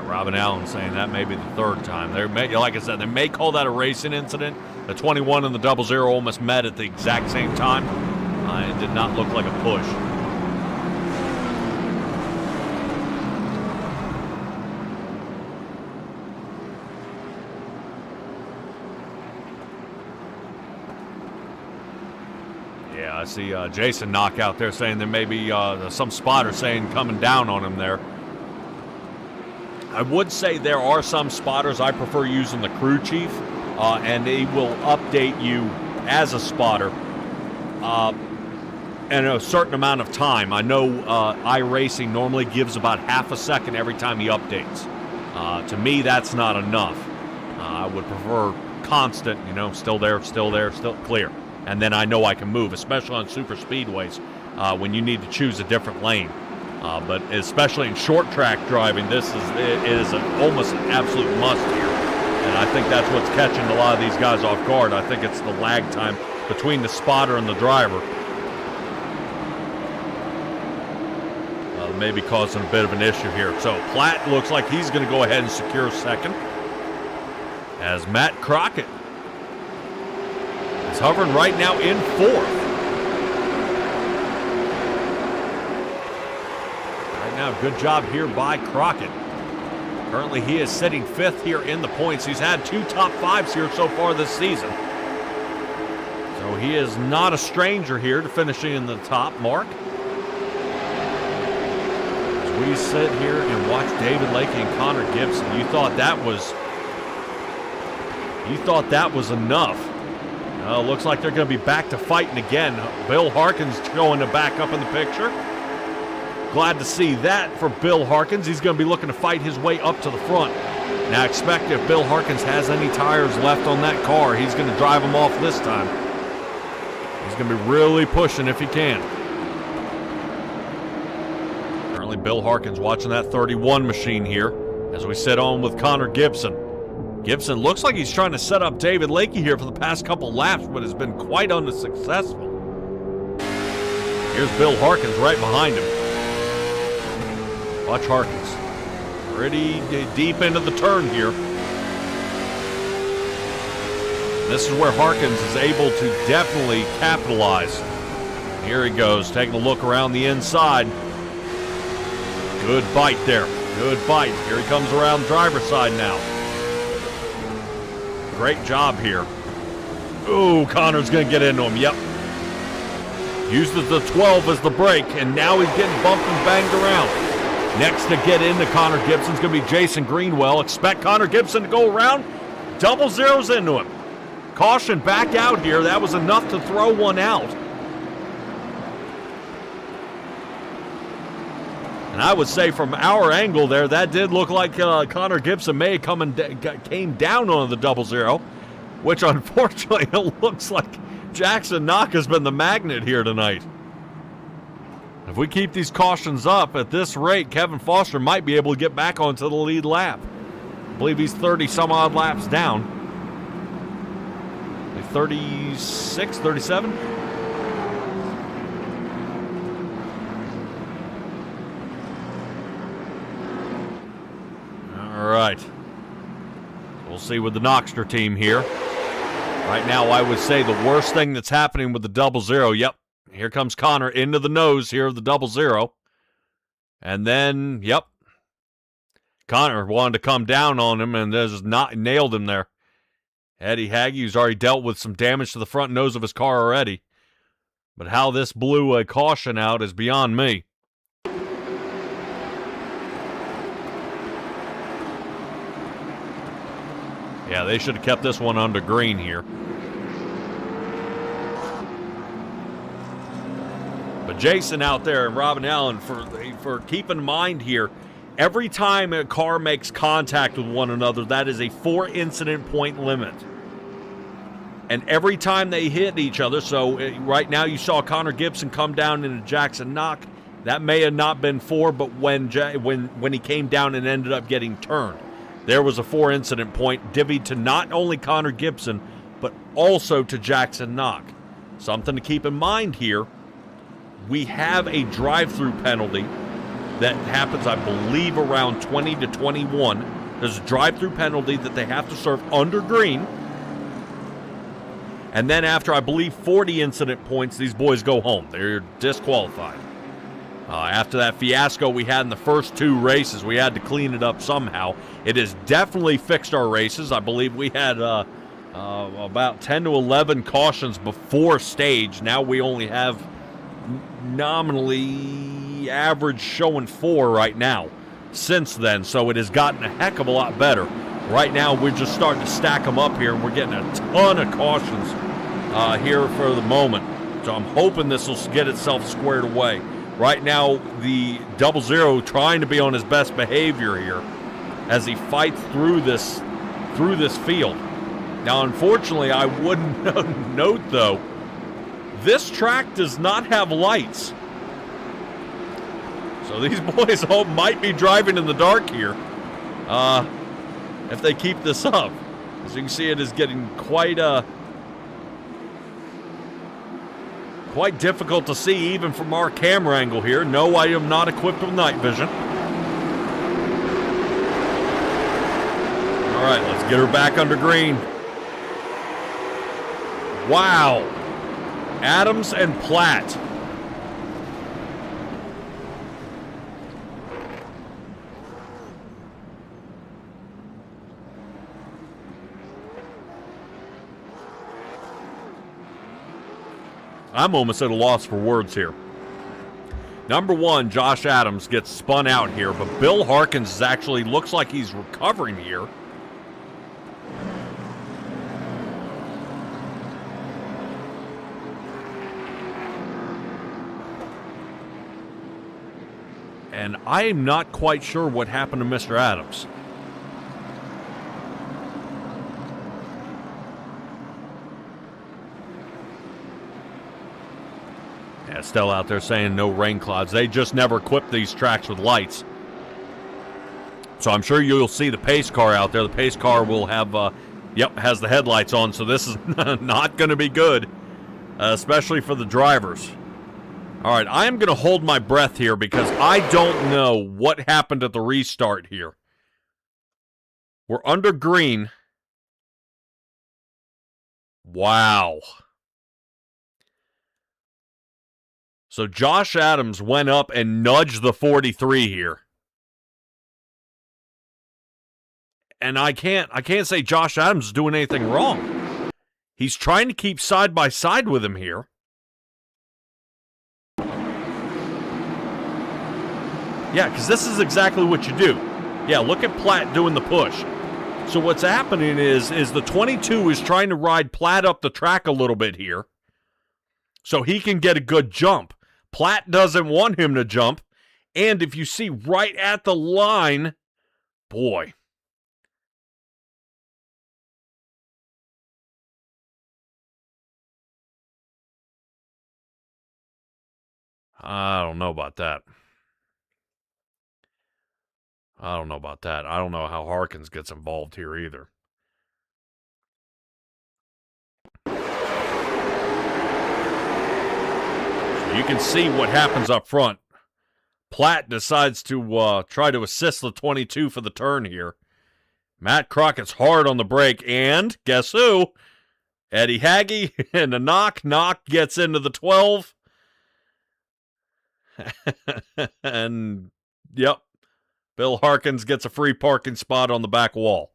Robin Allen saying that may be the 3rd time. Like I said, they may call that a racing incident. The 21 and the 00 almost met at the exact same time. It did not look like a push. Yeah, I see Jason Knock out there saying there may be some spotter saying coming down on him there. I would say there are some spotters I prefer using the crew chief, and they will update you as a spotter in a certain amount of time. I know iRacing normally gives about half a second every time he updates. To me, that's not enough. I would prefer constant, still there, still clear. And then I know I can move, especially on super speedways when you need to choose a different lane. But especially in short track driving, it is almost an absolute must here. And I think that's what's catching a lot of these guys off guard. I think it's the lag time between the spotter and the driver. Maybe causing a bit of an issue here. So Platt looks like he's going to go ahead and secure second, as Matt Crockett is hovering right now in fourth. Right now, good job here by Crockett. Currently, he is sitting fifth here in the points. He's had 2 top 5s here so far this season. So he is not a stranger here to finishing in the top mark. We sit here and watch David Lakey and Connor Gibson. You thought that was enough. Looks like they're going to be back to fighting again. Bill Harkins going to back up in the picture. Glad to see that for Bill Harkins. He's going to be looking to fight his way up to the front. Now expect if Bill Harkins has any tires left on that car, he's going to drive them off this time. He's going to be really pushing if he can. Bill Harkins watching that 31 machine here as we sit on with Connor Gibson. Gibson looks like he's trying to set up David Lakey here for the past couple laps, but has been quite unsuccessful. Here's Bill Harkins right behind him. Watch Harkins. Pretty deep into the turn here. This is where Harkins is able to definitely capitalize. Here he goes, taking a look around the inside. Good bite there. Good bite. Here he comes around the driver's side now. Great job here. Ooh, Connor's going to get into him. Yep. Uses the 12 as the brake, and now he's getting bumped and banged around. Next to get into Connor Gibson's going to be Jason Greenwell. Expect Connor Gibson to go around. Double zeros into him. Caution back out here. That was enough to throw one out. And I would say from our angle there, that did look like Connor Gibson may have came down on the double zero, which unfortunately it looks like Jackson Knock has been the magnet here tonight. If we keep these cautions up at this rate, Kevin Foster might be able to get back onto the lead lap. I believe he's 30 some odd laps down. 36, 37? All right. We'll see with the Knoxter team here. Right now, I would say the worst thing that's happening with the double zero. Yep. Here comes Connor into the nose here of the double zero. And then, yep. Connor wanted to come down on him and just nailed him there. Eddie Hagge, who's already dealt with some damage to the front nose of his car already. But how this blew a caution out is beyond me. Yeah, they should have kept this one under green here. But Jason out there and Robin Allen, for keep in mind here, every time a car makes contact with one another, that is a 4 incident point limit. And every time they hit each other, so right now you saw Connor Gibson come down into Jackson Knock. That may have not been 4, but when he came down and ended up getting turned, there was a 4 incident point divvied to not only Connor Gibson, but also to Jackson Knock. Something to keep in mind here, we have a drive-through penalty that happens, I believe, around 20 to 21. There's a drive-through penalty that they have to serve under green. And then after, I believe, 40 incident points, these boys go home. They're disqualified. After that fiasco we had in the first 2 races, we had to clean it up somehow. It has definitely fixed our races. I believe we had about 10 to 11 cautions before stage. Now we only have nominally average showing 4 right now since then. So it has gotten a heck of a lot better. Right now we're just starting to stack them up here, and we're getting a ton of cautions here for the moment. So I'm hoping this will get itself squared away. Right now, the double zero trying to be on his best behavior here as he fights through this field. Now, unfortunately, I would note, though, this track does not have lights. So these boys all might be driving in the dark here if they keep this up. As you can see, it is getting quite difficult to see even from our camera angle here. No, I am not equipped with night vision. All right, let's get her back under green. Wow. Adams and Platt. I'm almost at a loss for words here. Number one, Josh Adams gets spun out here, but Bill Harkins actually looks like he's recovering here. And I am not quite sure what happened to Mr. Adams. Yeah, still out there saying no rain clouds. They just never equipped these tracks with lights. So I'm sure you'll see the pace car out there. The pace car will have, has the headlights on. So this is not going to be good, especially for the drivers. All right, I am going to hold my breath here because I don't know what happened at the restart here. We're under green. Wow. So Josh Adams went up and nudged the 43 here. And I can't say Josh Adams is doing anything wrong. He's trying to keep side by side with him here. Yeah, because this is exactly what you do. Yeah, look at Platt doing the push. So what's happening is the 22 is trying to ride Platt up the track a little bit here so he can get a good jump. Platt doesn't want him to jump. And if you see right at the line, boy. I don't know about that. I don't know about that. I don't know how Harkins gets involved here either. So you can see what happens up front. Platt decides to try to assist the 22 for the turn here. Matt Crockett's hard on the brake, and guess who? Eddie Haggy, and the knock gets into the 12. And, yep. Bill Harkins gets a free parking spot on the back wall.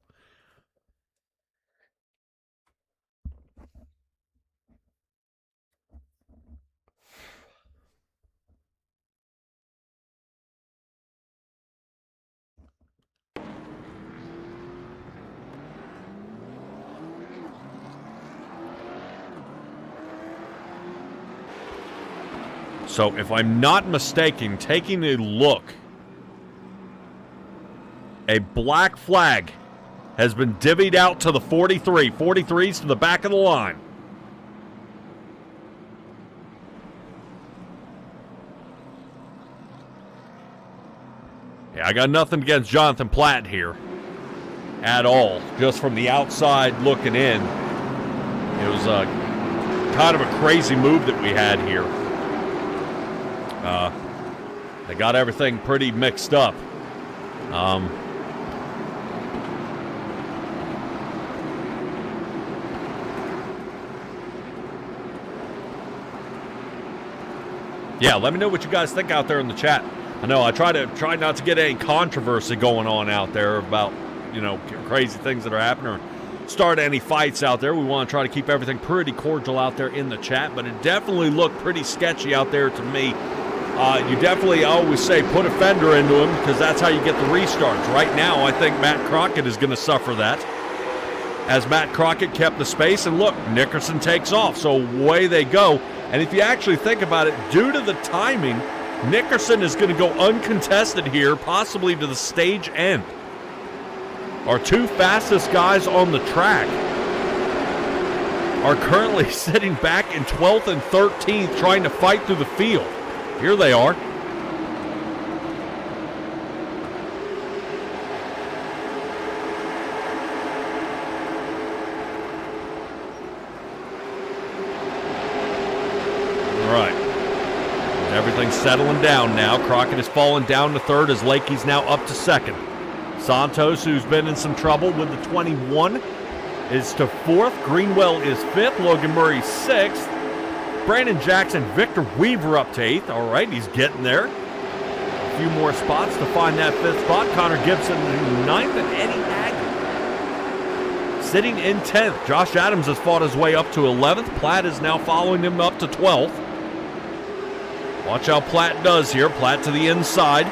So, if I'm not mistaken, taking a look, a black flag has been divvied out to the 43. 43's to the back of the line. Yeah, I got nothing against Jonathan Platt here at all. Just from the outside looking in, it was kind of a crazy move that we had here. They got everything pretty mixed up. Yeah, let me know what you guys think out there in the chat. I know I try not to get any controversy going on out there about, crazy things that are happening or start any fights out there. We want to try to keep everything pretty cordial out there in the chat, but it definitely looked pretty sketchy out there to me. You definitely always say put a fender into him because that's how you get the restarts. Right now, I think Matt Crockett is going to suffer that as Matt Crockett kept the space. And look, Nickerson takes off, so away they go. And if you actually think about it, due to the timing, Nickerson is going to go uncontested here, possibly to the stage end. Our two fastest guys on the track are currently sitting back in 12th and 13th trying to fight through the field. Here they are. Everything's settling down now. Crockett is falling down to third as Lakey's now up to second. Santos, who's been in some trouble with the 21, is to fourth. Greenwell is fifth. Logan Murray sixth. Brandon Jackson, Victor Weaver up to eighth. All right, he's getting there. A few more spots to find that fifth spot. Connor Gibson in ninth, and Eddie Hagen sitting in 10th. Josh Adams has fought his way up to 11th. Platt is now following him up to 12th. Watch how Platt does here. Platt to the inside.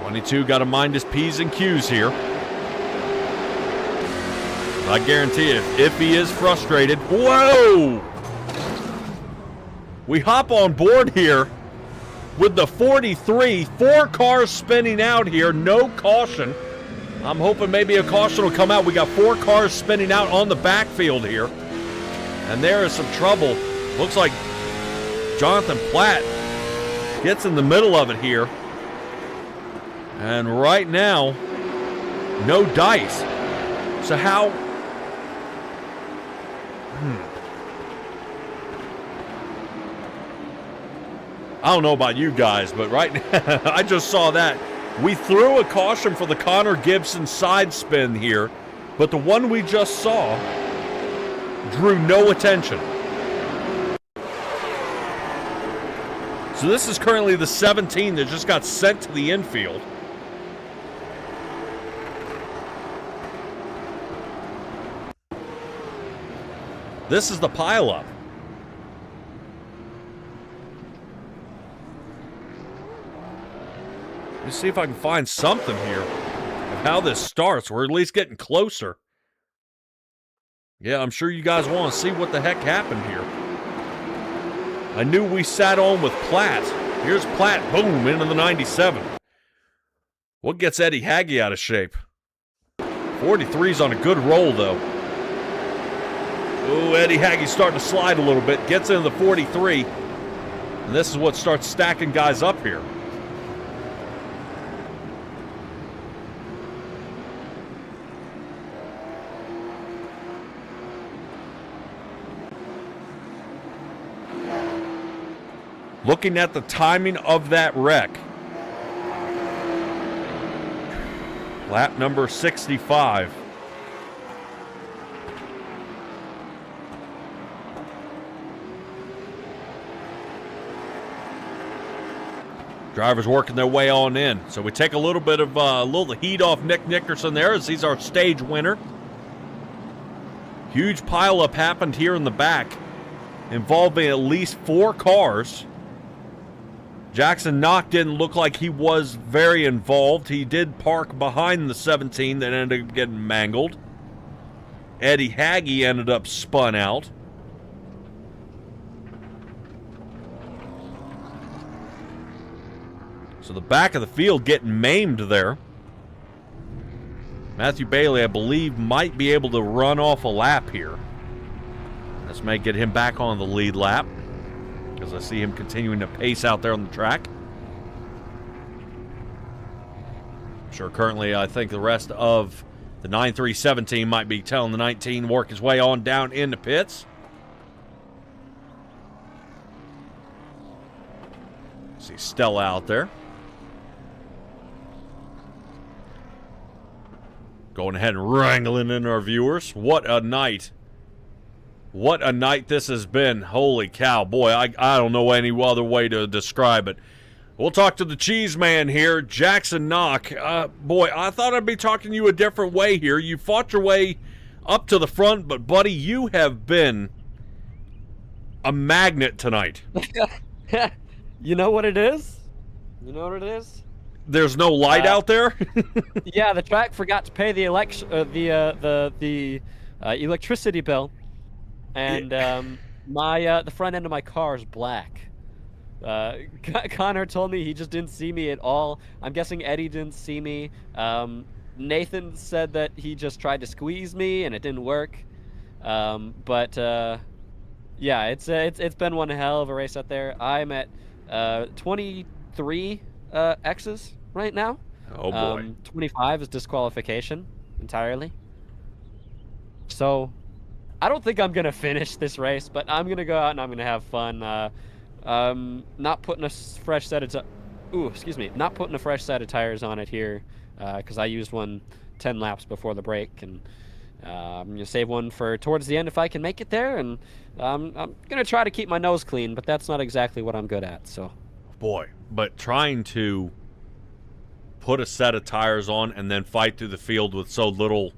22 got to mind his P's and Q's here. I guarantee you, if he is frustrated, whoa! We hop on board here with the 43. 4 cars spinning out here, no caution. I'm hoping maybe a caution will come out. We got 4 cars spinning out on the backfield here. And there is some trouble. Looks like Jonathan Platt gets in the middle of it here. And right now, no dice. So how... I don't know about you guys, but right now, I just saw that. We threw a caution for the Connor Gibson side spin here, but the one we just saw drew no attention. So this is currently the 17 that just got sent to the infield. This is the pileup. Let me see if I can find something here of how this starts. We're at least getting closer. Yeah, I'm sure you guys want to see what the heck happened here. I knew we sat on with Platt. Here's Platt, boom, into the 97. What gets Eddie Hagge out of shape? 43's on a good roll, though. Oh, Eddie Hagge's starting to slide a little bit. Gets into the 43. And this is what starts stacking guys up here. Looking at the timing of that wreck. Lap number 65. Drivers working their way on in. So we take a little bit of little heat off Nick Nickerson there as he's our stage winner. Huge pileup happened here in the back involving at least 4 cars. Jackson Knock didn't look like he was very involved. He did park behind the 17 that ended up getting mangled. Eddie Hagge ended up spun out. So the back of the field getting maimed there. Matthew Bailey, I believe, might be able to run off a lap here. This may get him back on the lead lap, because I see him continuing to pace out there on the track. Sure, currently I think the rest of the 9-3-17 might be telling the 19 work his way on down into pits. See Stella out there. Going ahead and wrangling in our viewers. What a night. What a night this has been. Holy cow. Boy, I don't know any other way to describe it. We'll talk to the cheese man here, Jackson Knock. Boy, I thought I'd be talking to you a different way here. You fought your way up to the front, but buddy, you have been a magnet tonight. You know what it is? You know what it is? There's no light out there? Yeah, the track forgot to pay the electricity bill. And the front end of my car is black. Connor told me he just didn't see me at all. I'm guessing Eddie didn't see me. Nathan said that he just tried to squeeze me and it didn't work. Yeah, it's been one hell of a race out there. I'm at 23 X's right now. Oh boy. 25 is disqualification entirely. So I don't think I'm going to finish this race, but I'm going to go out and I'm going to have fun. Not putting a fresh set of not putting a fresh set of tires on it here, because I used one 10 laps before the break, and I'm gonna save one for towards the end if I can make it there, and I'm gonna try to keep my nose clean, but that's not exactly what I'm good at. So, boy, but trying to put a set of tires on and then fight through the field with so little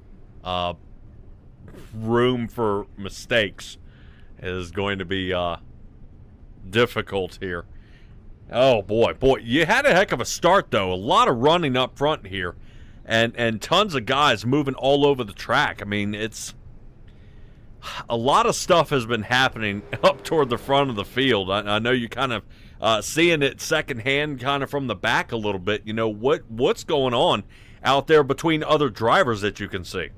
room for mistakes is going to be difficult here. Oh boy, you had a heck of a start though. A lot of running up front here, and tons of guys moving all over the track. I mean, it's a lot of stuff has been happening up toward the front of the field. I know you kind of seeing it secondhand, kind of from the back a little bit. You know what's going on out there between other drivers that you can see.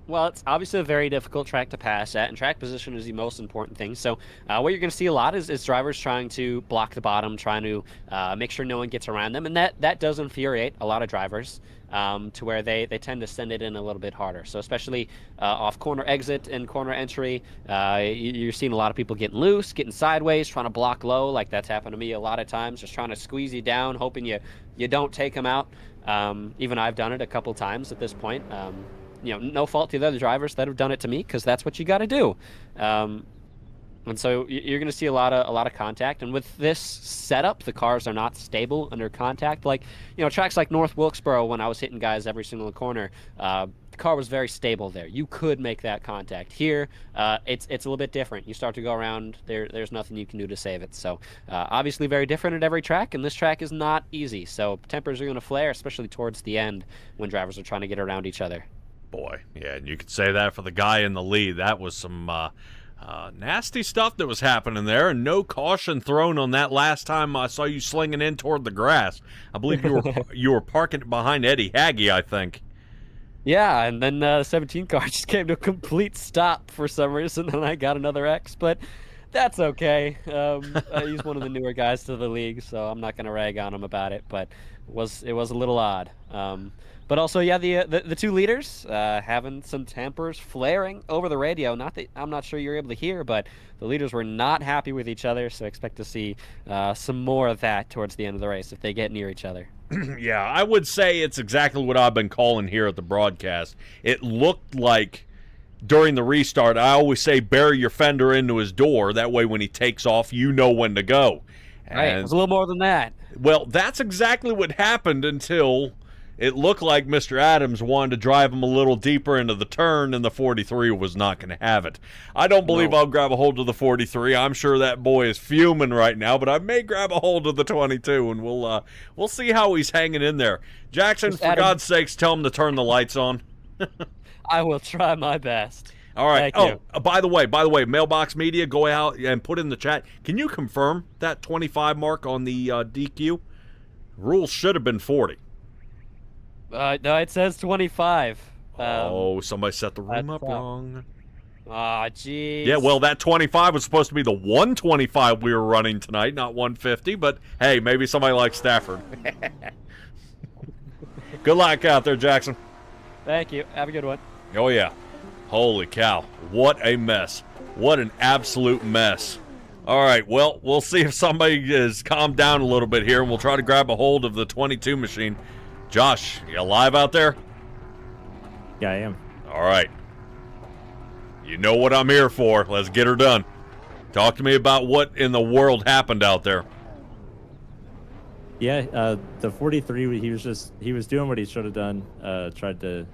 Well, it's obviously a very difficult track to pass at, and track position is the most important thing. So what you're going to see a lot is drivers trying to block the bottom, trying to make sure no one gets around them, and that does infuriate a lot of drivers to where they tend to send it in a little bit harder. So especially off corner exit and corner entry, you're seeing a lot of people getting loose, getting sideways, trying to block low, like that's happened to me a lot of times, just trying to squeeze you down, hoping you don't take them out. Even I've done it a couple times at this point. No fault to the other drivers that have done it to me, because that's what you got to do. And so you're going to see a lot of contact. And with this setup, the cars are not stable under contact. Like, tracks like North Wilkesboro, when I was hitting guys every single corner, the car was very stable there. You could make that contact. Here, it's a little bit different. You start to go around, there's nothing you can do to save it. So obviously very different at every track, and this track is not easy. So tempers are going to flare, especially towards the end when drivers are trying to get around each other. Boy, yeah, and you could say that for the guy in the lead. That was some nasty stuff that was happening there, and no caution thrown on that last time I saw you slinging in toward the grass. I believe you were parking it behind Eddie Haggy, I think. Yeah, and then the 17 car just came to a complete stop for some reason, and I got another X, but that's okay. He's one of the newer guys to the league, so I'm not going to rag on him about it, but it was a little odd. But also, yeah, the two leaders having some tempers flaring over the radio. I'm not sure you're able to hear, but the leaders were not happy with each other, so expect to see some more of that towards the end of the race if they get near each other. Yeah, I would say it's exactly what I've been calling here at the broadcast. It looked like during the restart, I always say bury your fender into his door. That way when he takes off, you know when to go. And, right, it was a little more than that. Well, that's exactly what happened until it looked like Mr. Adams wanted to drive him a little deeper into the turn, and the 43 was not going to have it. I don't believe I'll grab a hold of the 43. I'm sure that boy is fuming right now, but I may grab a hold of the 22, and we'll see how he's hanging in there. Jackson, for God's sakes, tell him to turn the lights on. I will try my best. All right. Thank you. By the way, Mailbox Media, go out and put in the chat. Can you confirm that 25 mark on the DQ? Rules should have been 40. No, it says 25. Somebody set the room up wrong. Aw, jeez. Yeah, well, that 25 was supposed to be the 125 we were running tonight, not 150. But, hey, maybe somebody likes Stafford. Good luck out there, Jackson. Thank you. Have a good one. Oh, yeah. Holy cow. What a mess. What an absolute mess. All right, well, we'll see if somebody is calmed down a little bit here, and we'll try to grab a hold of the 22 machine. Josh, you alive out there? Yeah, I am. All right. You know what I'm here for. Let's get her done. Talk to me about what in the world happened out there. Yeah, the 43, he was doing what he should have done. Tried to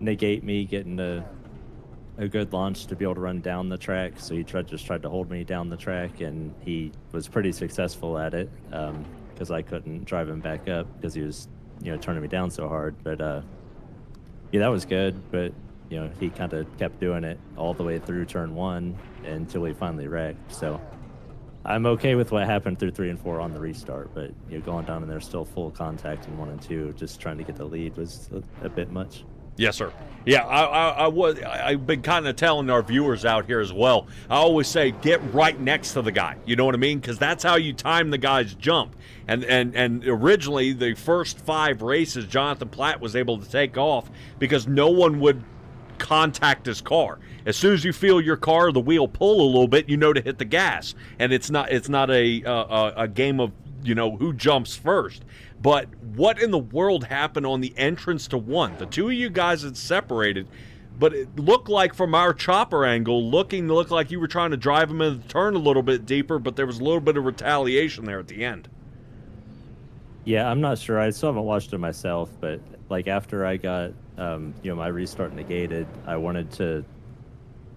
negate me getting a good launch to be able to run down the track. So he tried to hold me down the track, and he was pretty successful at it because I couldn't drive him back up because he was turning me down so hard. But yeah, that was good. But he kind of kept doing it all the way through turn 1 until he finally wrecked. So I'm okay with what happened through 3 and 4 on the restart, but going down in there still full contact in 1 and 2, just trying to get the lead was a bit much. Yes, sir. Yeah, I've been kind of telling our viewers out here as well. I always say get right next to the guy. You know what I mean? Because that's how you time the guy's jump. And originally, the first 5 races, Jonathan Platt was able to take off because no one would contact his car. As soon as you feel your car, the wheel pull a little bit, you know to hit the gas. And it's not a game of, who jumps first. But what in the world happened on the entrance to 1? The two of you guys had separated, but it looked like from our chopper angle, looked like you were trying to drive him in the turn a little bit deeper, but there was a little bit of retaliation there at the end. Yeah, I'm not sure. I still haven't watched it myself, but like after I got my restart negated, I wanted to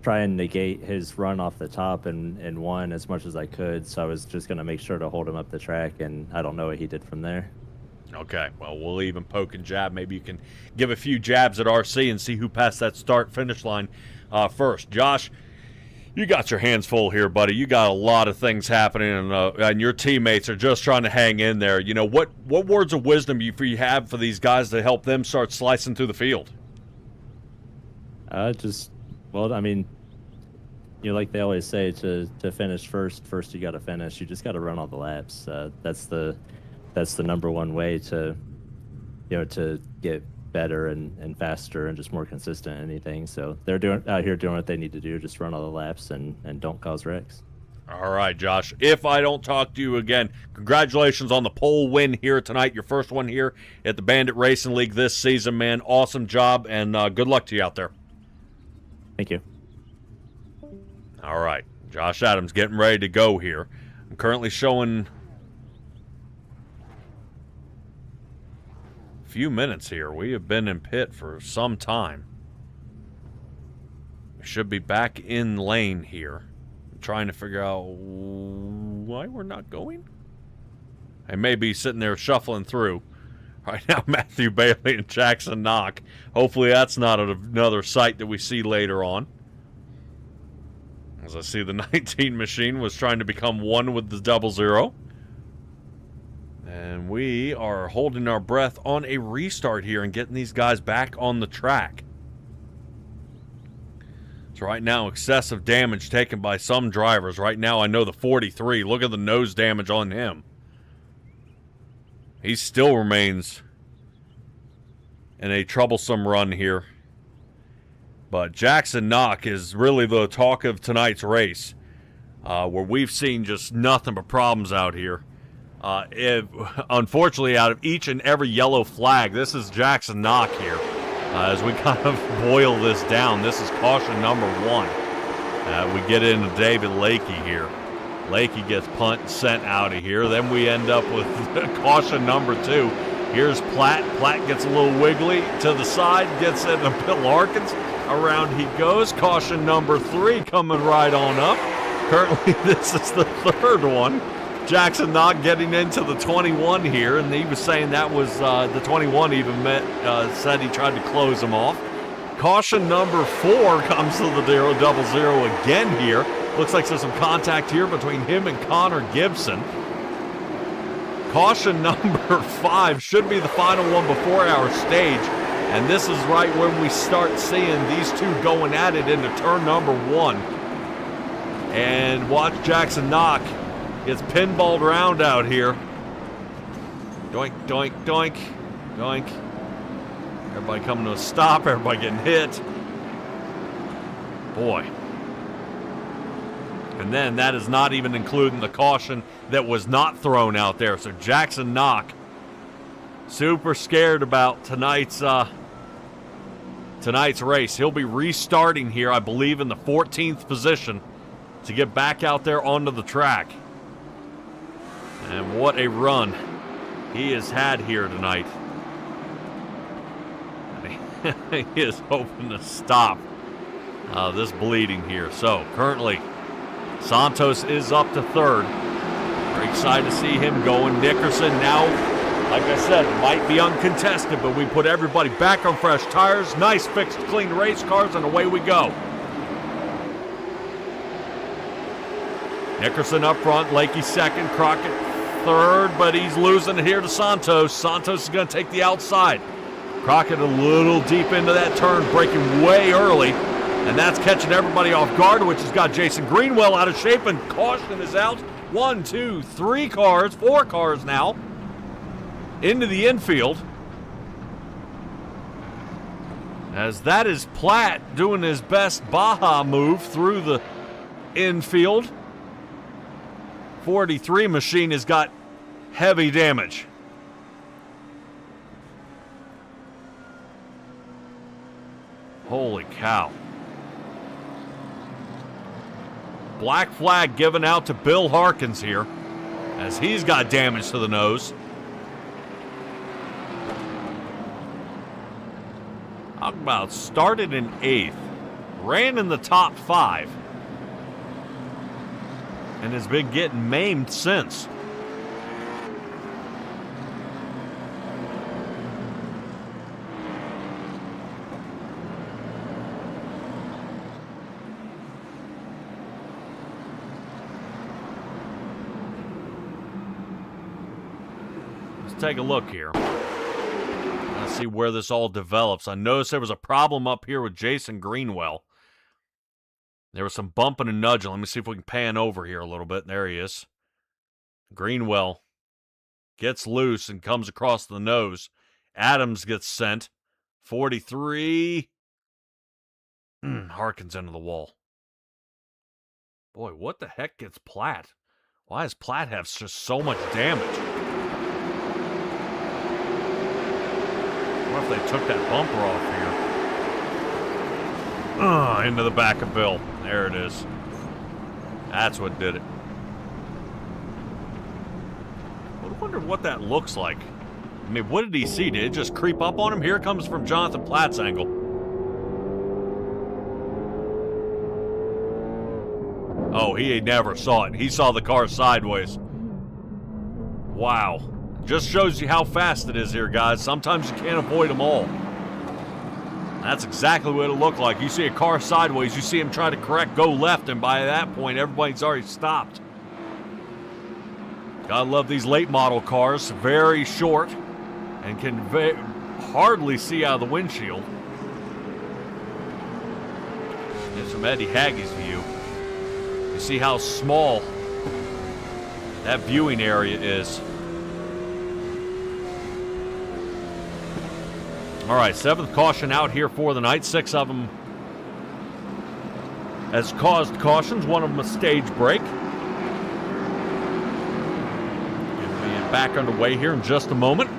try and negate his run off the top and won as much as I could. So I was just going to make sure to hold him up the track, and I don't know what he did from there. Okay, well, we'll even poke and jab. Maybe you can give a few jabs at RC and see who passed that start-finish line first. Josh, you got your hands full here, buddy. You got a lot of things happening, and your teammates are just trying to hang in there. What words of wisdom you have for these guys to help them start slicing through the field? Like they always say, to finish first you got to finish. You just got to run all the laps. That's the number one way to get better and faster and just more consistent in anything. So they're out here doing what they need to do, just run all the laps and don't cause wrecks. All right, Josh, if I don't talk to you again, congratulations on the pole win here tonight, your first one here at the Bandit Racing League this season, man. Awesome job, and good luck to you out there. Thank you. All right, Josh Adams getting ready to go here. I'm currently showing few minutes here. We have been in pit for some time. We should be back in lane here. I'm trying to figure out why we're not going. I may be sitting there shuffling through. Right now, Matthew Bailey and Jackson Knock. Hopefully that's not another sight that we see later on. As I see the 19 machine was trying to become one with the 00. And we are holding our breath on a restart here and getting these guys back on the track. So right now, excessive damage taken by some drivers. Right now, I know the 43. Look at the nose damage on him. He still remains in a troublesome run here. But Jackson Knock is really the talk of tonight's race, where we've seen just nothing but problems out here. Unfortunately, out of each and every yellow flag, this is Jackson Knock here. As we kind of boil this down, this is caution number 1. We get into David Lakey here. Lakey gets punt and sent out of here. Then we end up with caution number 2. Here's Platt. Platt gets a little wiggly to the side, gets it to Bill Larkins. Around he goes. Caution number 3 coming right on up. Currently, this is the 3rd one. Jackson Knock getting into the 21 here, and he was saying that was the 21 even said he tried to close him off. Caution number 4 comes to the 00 again here. Looks like there's some contact here between him and Connor Gibson. Caution number 5 should be the final one before our stage, and this is right when we start seeing these two going at it into turn number 1. And watch Jackson Knock. Gets pinballed around out here. Doink, doink, doink, doink. Everybody coming to a stop. Everybody getting hit. Boy. And then that is not even including the caution that was not thrown out there. So Jackson Knock, super scared about tonight's race. He'll be restarting here, I believe, in the 14th position to get back out there onto the track. And what a run he has had here tonight. And he is hoping to stop this bleeding here. So currently, Santos is up to 3rd. Very excited to see him going. Nickerson now, like I said, might be uncontested, but we put everybody back on fresh tires. Nice fixed, clean race cars, and away we go. Nickerson up front, Lakey 2nd, Crockett 3rd, but he's losing it here to Santos. Santos is going to take the outside. Crockett a little deep into that turn, braking way early, and that's catching everybody off guard, which has got Jason Greenwell out of shape, and caution is out. 1, 2, 3 cars, 4 cars now into the infield. As that is Platt doing his best Baja move through the infield. 43 machine has got heavy damage. Holy cow. Black flag given out to Bill Harkins here as he's got damage to the nose. Talk about started in 8th, ran in the top 5, and has been getting maimed since. Let's take a look here. Let's see where this all develops. I noticed there was a problem up here with Jason Greenwell. There was some bumping and nudging. Let me see if we can pan over here a little bit. There he is. Greenwell gets loose and comes across the nose. Adams gets sent. 43. Harkins into the wall. Boy, what the heck gets Platt? Why does Platt have just so much damage? What if they took that bumper off here? Into the back of Bill. There it is. That's what did it. I wonder what that looks like. I mean, what did he see? Did it just creep up on him? Here it comes from Jonathan Platt's angle. Oh, he never saw it. He saw the car sideways. Wow. Just shows you how fast it is here, guys. Sometimes you can't avoid them all. That's exactly what it looked like. You see a car sideways, you see him try to correct, go left, and by that point, everybody's already stopped. Gotta love these late model cars. Very short and can hardly see out of the windshield. Here's from Eddie Haggie's view. You see how small that viewing area is. All right, 7th caution out here for the night. 6 of them has caused cautions. One of them a stage break. And we are back underway here in just a moment.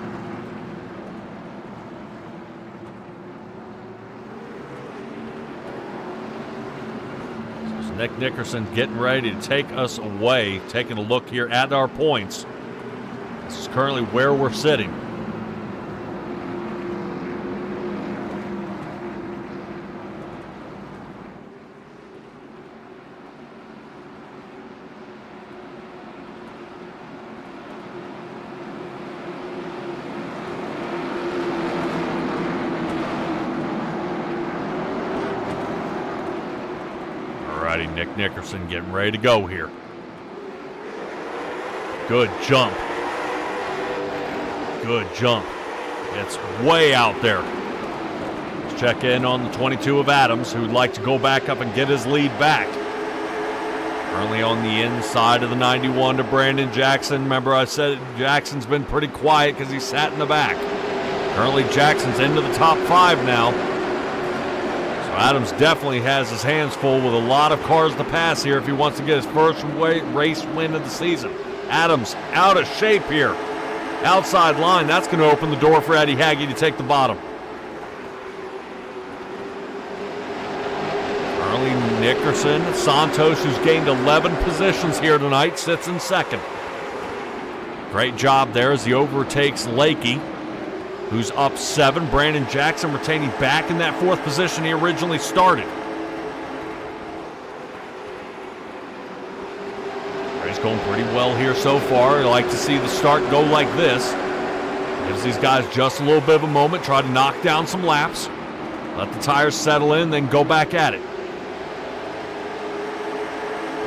This is Nick Nickerson getting ready to take us away. Taking a look here at our points. This is currently where we're sitting. Nick Nickerson getting ready to go here. Good jump. Good jump. It's way out there. Let's check in on the 22 of Adams, who'd like to go back up and get his lead back. Currently on the inside of the 91 to Brandon Jackson. Remember I said Jackson's been pretty quiet because he sat in the back. Currently Jackson's into the top 5 now. Adams definitely has his hands full with a lot of cars to pass here if he wants to get his first race win of the season. Adams out of shape here. Outside line, that's going to open the door for Eddie Haggie to take the bottom. Early Nickerson, Santos, who's gained 11 positions here tonight, sits in 2nd. Great job there as he overtakes Lakey, who's up 7. Brandon Jackson retaining back in that 4th position he originally started. He's going pretty well here so far. I like to see the start go like this. Gives these guys just a little bit of a moment, try to knock down some laps, let the tires settle in, then go back at it.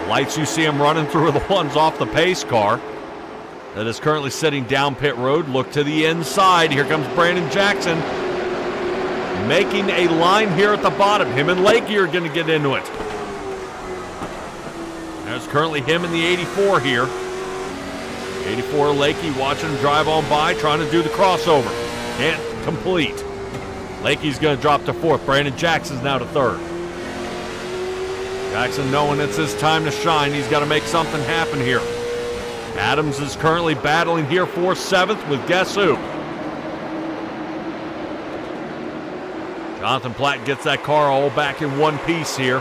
The lights you see him running through are the ones off the pace car that is currently sitting down pit road. Look to the inside. Here comes Brandon Jackson making a line here at the bottom. Him and Lakey are going to get into it. There's currently him in the 84 here. 84 Lakey watching him drive on by, trying to do the crossover. Can't complete. Lakey's going to drop to fourth. Brandon Jackson's now to third. Jackson knowing it's his time to shine. He's got to make something happen here. Adams is currently battling here for seventh with guess who? Jonathan Platt gets that car all back in one piece here.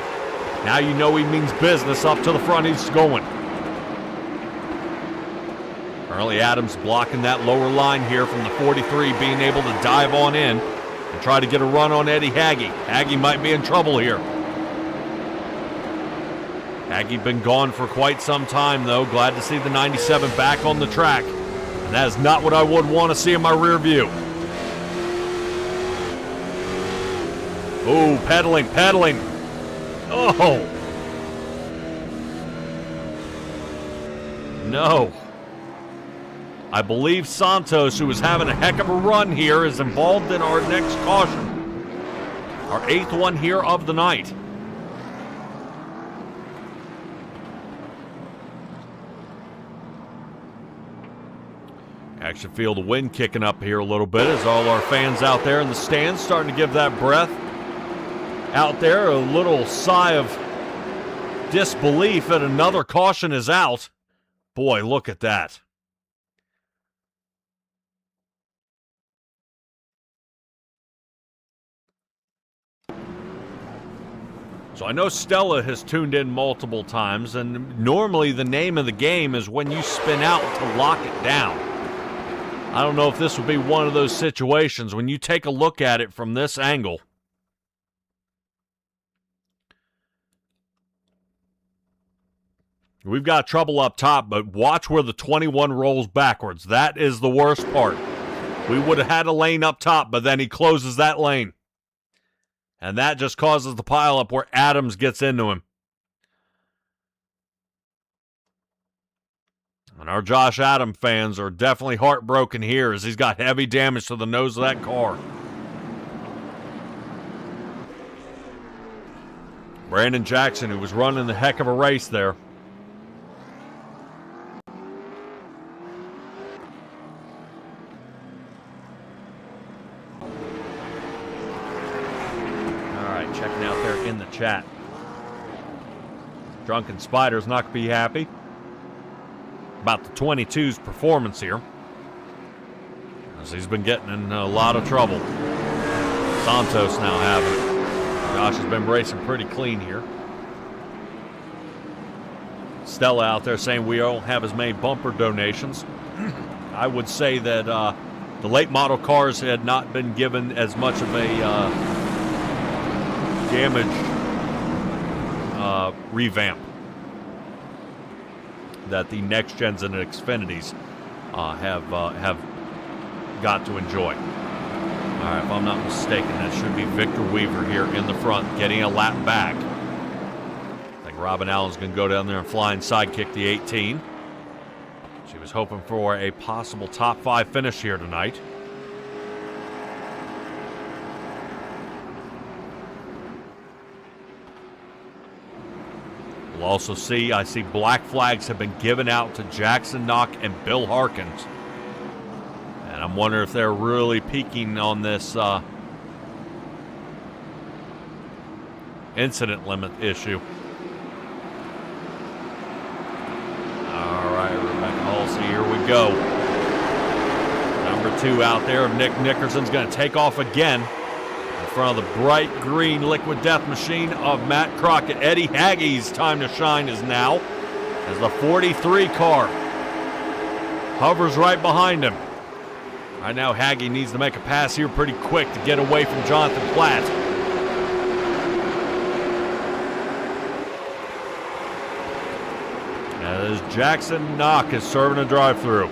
Now you know he means business. Up to the front he's going. Currently Adams blocking that lower line here from the 43, being able to dive on in and try to get a run on Eddie Haggy. Haggy might be in trouble here. Haggy been gone for quite some time, though. Glad to see the 97 back on the track. And that is not what I would want to see in my rear view. Ooh, pedaling. Oh! No. I believe Santos, who is having a heck of a run here, is involved in our next caution. Our 8th one here of the night. Action feel the wind kicking up here a little bit as all our fans out there in the stands starting to give that breath out there. A little sigh of disbelief that another caution is out. Boy, look at that. So I know Stella has tuned in multiple times, and normally the name of the game is when you spin out to lock it down. I don't know if this would be one of those situations when you take a look at it from this angle. We've got trouble up top, but watch where the 21 rolls backwards. That is the worst part. We would have had a lane up top, but then he closes that lane. And that just causes the pileup where Adams gets into him. And our Josh Adam fans are definitely heartbroken here as he's got heavy damage to the nose of that car. Brandon Jackson, who was running the heck of a race there. Checking out there in the chat. Drunken Spider's not going to be happy about the 22's performance here, as he's been getting in a lot of trouble. Santos now having it. Josh has been racing pretty clean here. Stella out there saying we don't have as many bumper donations. I would say that the late model cars had not been given as much of a damage revamp that the next gens and Xfinities have got to enjoy. All right, if I'm not mistaken, that should be Victor Weaver here in the front, getting a lap back. I think Robin Allen's going to go down there and fly and sidekick the 18. She was hoping for a possible top 5 finish here tonight. We'll also see, I see black flags have been given out to Jackson Knock and Bill Harkins. And I'm wondering if they're really peaking on this incident limit issue. All right, Rebecca Halsey, here we go. Number 2 out there, Nick Nickerson's going to take off again in front of the bright green liquid death machine of Matt Crockett. Eddie Haggy's time to shine is now, as the 43 car hovers right behind him. Right now, Haggy needs to make a pass here pretty quick to get away from Jonathan Platt. As Jackson Knock is serving a drive-through.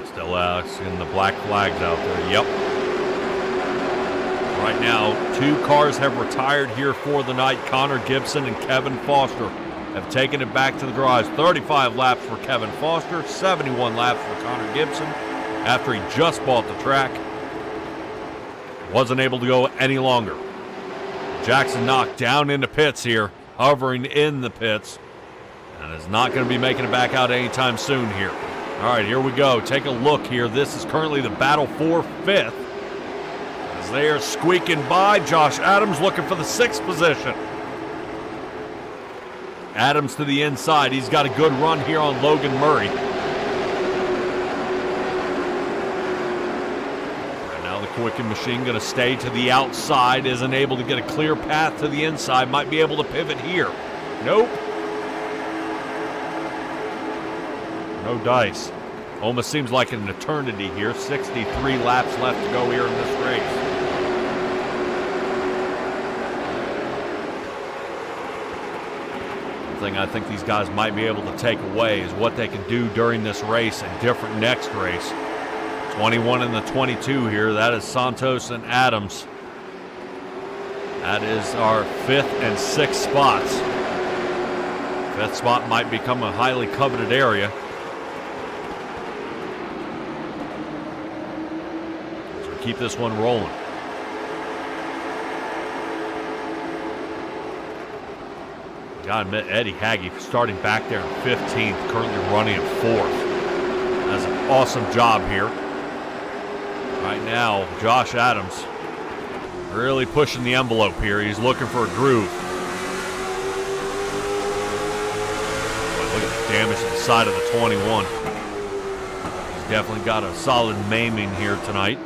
Still in the black flags out there. Yep. Right now, 2 cars have retired here for the night. Connor Gibson and Kevin Foster have taken it back to the garage. 35 laps for Kevin Foster, 71 laps for Connor Gibson after he just bought the track. Wasn't able to go any longer. Jackson Knock down into pits here, hovering in the pits. and is not going to be making it back out anytime soon here. All right, here we go. Take a look here. This is currently the battle for 5th. As they are squeaking by, Josh Adams looking for the 6th position. Adams to the inside. He's got a good run here on Logan Murray. And now the Quicken Machine going to stay to the outside. Isn't able to get a clear path to the inside. Might be able to pivot here. Nope. No dice. Almost seems like an eternity here. 63 laps left to go here in this race. One thing I think these guys might be able to take away is what they can do during this race and different next race. 21 and the 22 here. That is Santos and Adams. That is our 5th and 6th spots. 5th spot might become a highly coveted area. Keep this one rolling. Gotta admit, Eddie Hagge starting back there in 15th, currently running in 4th. That's an awesome job here. Right now, Josh Adams really pushing the envelope here. He's looking for a groove. But look at the damage to the side of the 21. He's definitely got a solid maiming here tonight.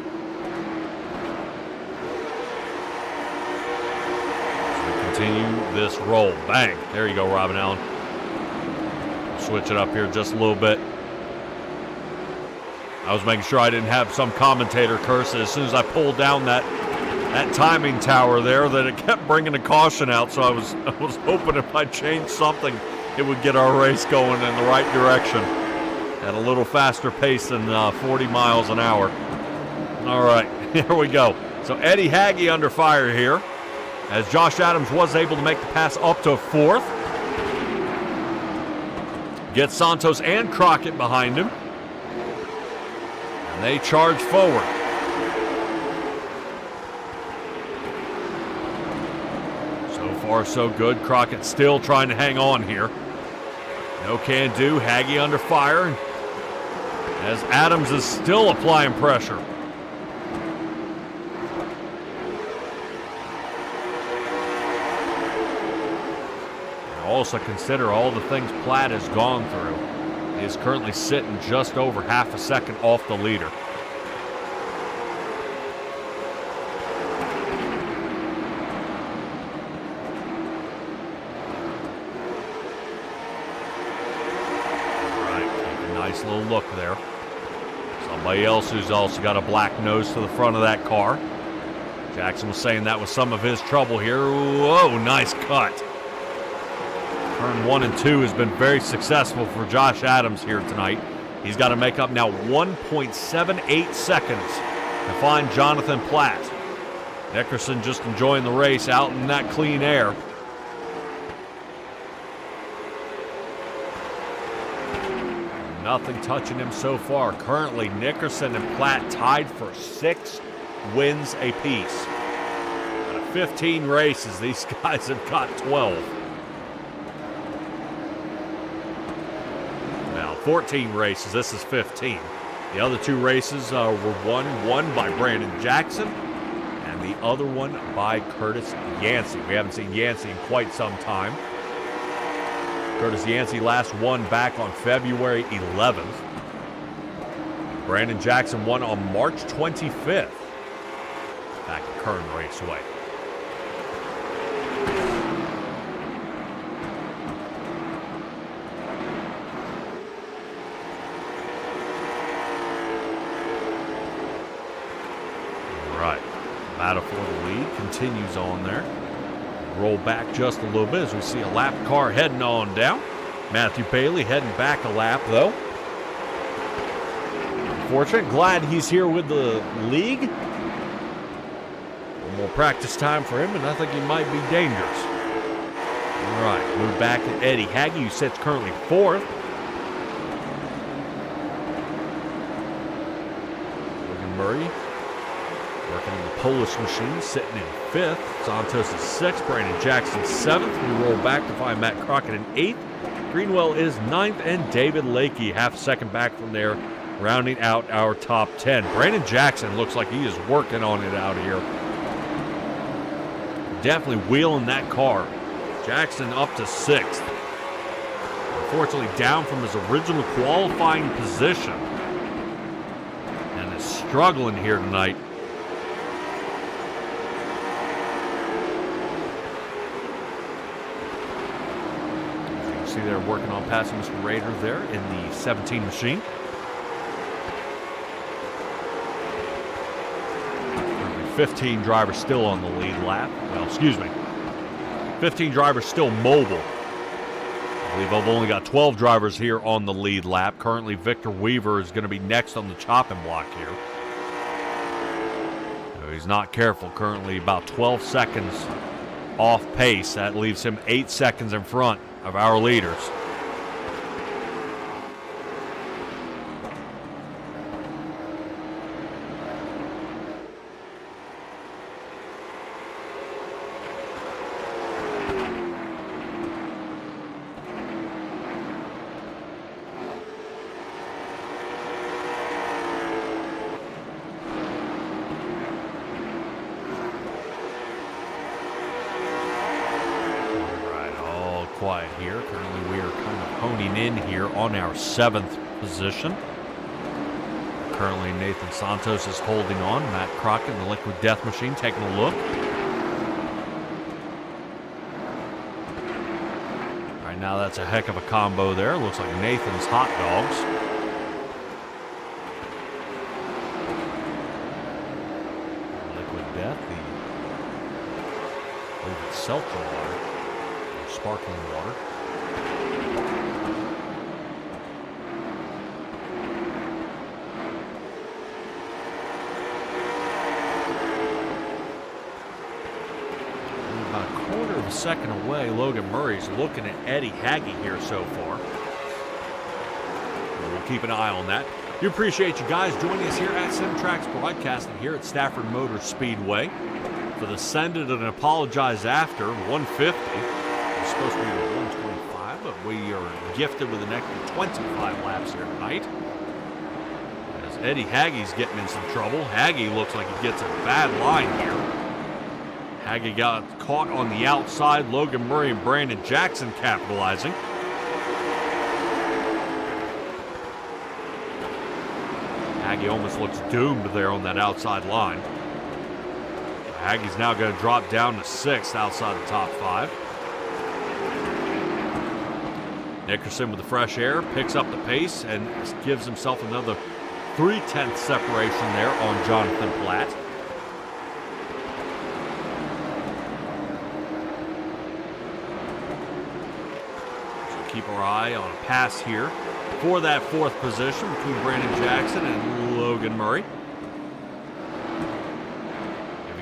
Continue this roll. Bang. There you go, Robin Allen. Switch it up here just a little bit. I was making sure I didn't have some commentator curse as soon as I pulled down that timing tower there that it kept bringing a caution out. So I was hoping if I changed something, it would get our race going in the right direction at a little faster pace than 40 miles an hour. All right, here we go. So Eddie Hagge under fire here, as Josh Adams was able to make the pass up to 4th. Gets Santos and Crockett behind him. And they charge forward. So far, so good. Crockett still trying to hang on here. No can do. Hagge under fire, as Adams is still applying pressure. Also consider all the things Platt has gone through. He is currently sitting just over half a second off the leader. All right, take a nice little look there. Somebody else who's also got a black nose to the front of that car. Jackson was saying that was some of his trouble here. Whoa, nice cut. Turn 1 and 2 has been very successful for Josh Adams here tonight. He's got to make up now 1.78 seconds to find Jonathan Platt. Nickerson just enjoying the race out in that clean air. Nothing touching him so far. Currently, Nickerson and Platt tied for 6 wins apiece. Out of 15 races, these guys have got 12. 14 races. This is 15. The other 2 races were one by Brandon Jackson and the other one by Curtis Yancey. We haven't seen Yancey in quite some time. Curtis Yancey last won back on February 11th. Brandon Jackson won on March 25th back at Kern Raceway. Battle for the lead continues on there. Roll back just a little bit as we see a lap car heading on down. Matthew Bailey heading back a lap though. Unfortunate, glad he's here with the league. More practice time for him, and I think he might be dangerous. All right, move back to Eddie Hagge, who sits currently 4th. Logan Murray working in the Polish machine, sitting in 5th. Santos is 6th. Brandon Jackson 7th. We roll back to find Matt Crockett in 8th. Greenwell is 9th, and David Lakey half a second back from there, rounding out our top 10. Brandon Jackson looks like he is working on it out here. Definitely wheeling that car. Jackson up to 6th. Unfortunately down from his original qualifying position. And is struggling here tonight. As you can see they're working on passing Mr. Rader there in the 17 machine. 15 drivers still on the lead lap. Well, excuse me. 15 drivers still mobile. I believe I've only got 12 drivers here on the lead lap. Currently, Victor Weaver is going to be next on the chopping block here. So he's not careful. Currently, about 12 seconds off pace. That leaves him 8 seconds in front of our leaders. Quiet here. Currently we are kind of honing in here on our 7th position. Currently Nathan Santos is holding on. Matt Crockett in the Liquid Death Machine taking a look. Right now that's a heck of a combo there. Looks like Nathan's hot dogs. Liquid Death, I believe it's seltzer water. Sparkling water. And about a quarter of a second away, Logan Murray's looking at Eddie Hagge here so far. We'll keep an eye on that. We appreciate you guys joining us here at Simtrax Broadcasting here at Stafford Motor Speedway for the Send It and Apologize After 150. Supposed to be the 125, but we are gifted with an extra 25 laps here tonight. As Eddie Hagge's getting in some trouble. Hagge looks like he gets a bad line here. Hagge got caught on the outside. Logan Murray and Brandon Jackson capitalizing. Hagge almost looks doomed there on that outside line. Hagge's now going to drop down to 6th outside the top 5. Nickerson with the fresh air picks up the pace and gives himself another 3/10 separation there on Jonathan Platt. So keep our eye on a pass here for that 4th position between Brandon Jackson and Logan Murray.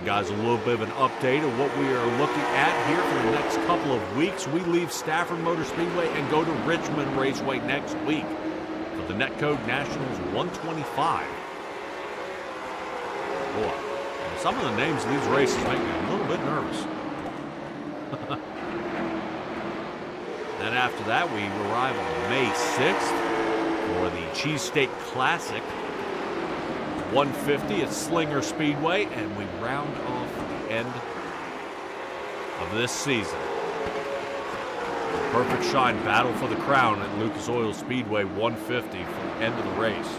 Guys, a little bit of an update of what we are looking at here for the next couple of weeks. We leave Stafford Motor Speedway and go to Richmond Raceway next week for the Netcode Nationals 125. Boy, some of the names of these races make me a little bit nervous. Then after that, we arrive on May 6th for the Cheesesteak Classic 150 at Slinger Speedway, and we round off the end of this season. Perfect Shine battle for the crown at Lucas Oil Speedway 150 for the end of the race.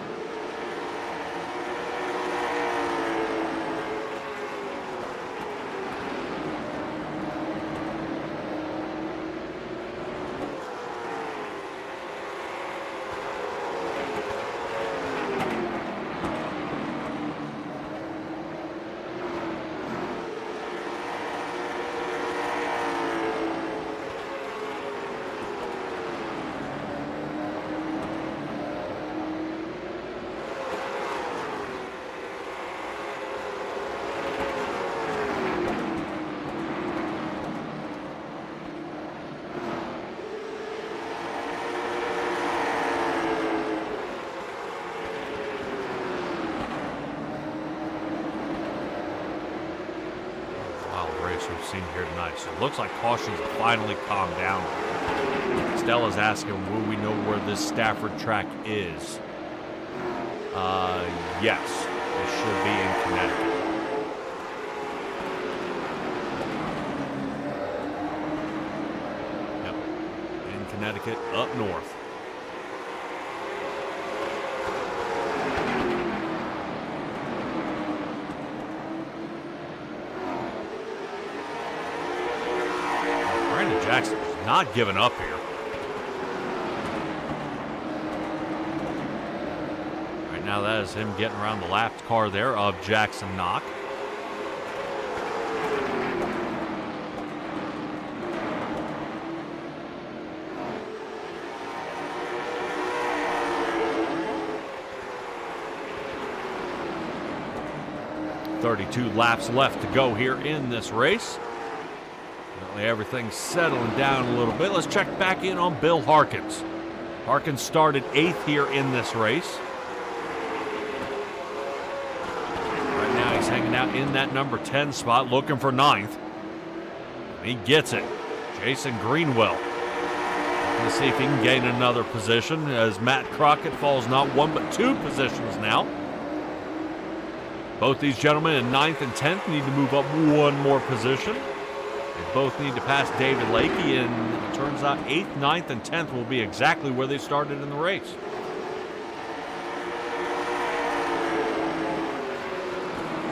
We've seen here tonight. So it looks like cautions have finally calmed down. Stella's asking, will we know where this Stafford track is? Yes. It should be in Connecticut. Yep. In Connecticut, up north. Brandon Jackson is not giving up here. Right now, that is him getting around the lapped car there of Jackson Knock. .32 laps left to go here in this race. Everything's settling down a little bit. Let's check back in on Bill Harkins. Harkins started 8th here in this race. Right now he's hanging out in that number 10 spot, looking for 9th. He gets it. Jason Greenwell. Let's see if he can gain another position as Matt Crockett falls not 1 but 2 positions now. Both these gentlemen in 9th and 10th need to move up 1 more position. They both need to pass David Lakey, and it turns out 8th, 9th, and 10th will be exactly where they started in the race.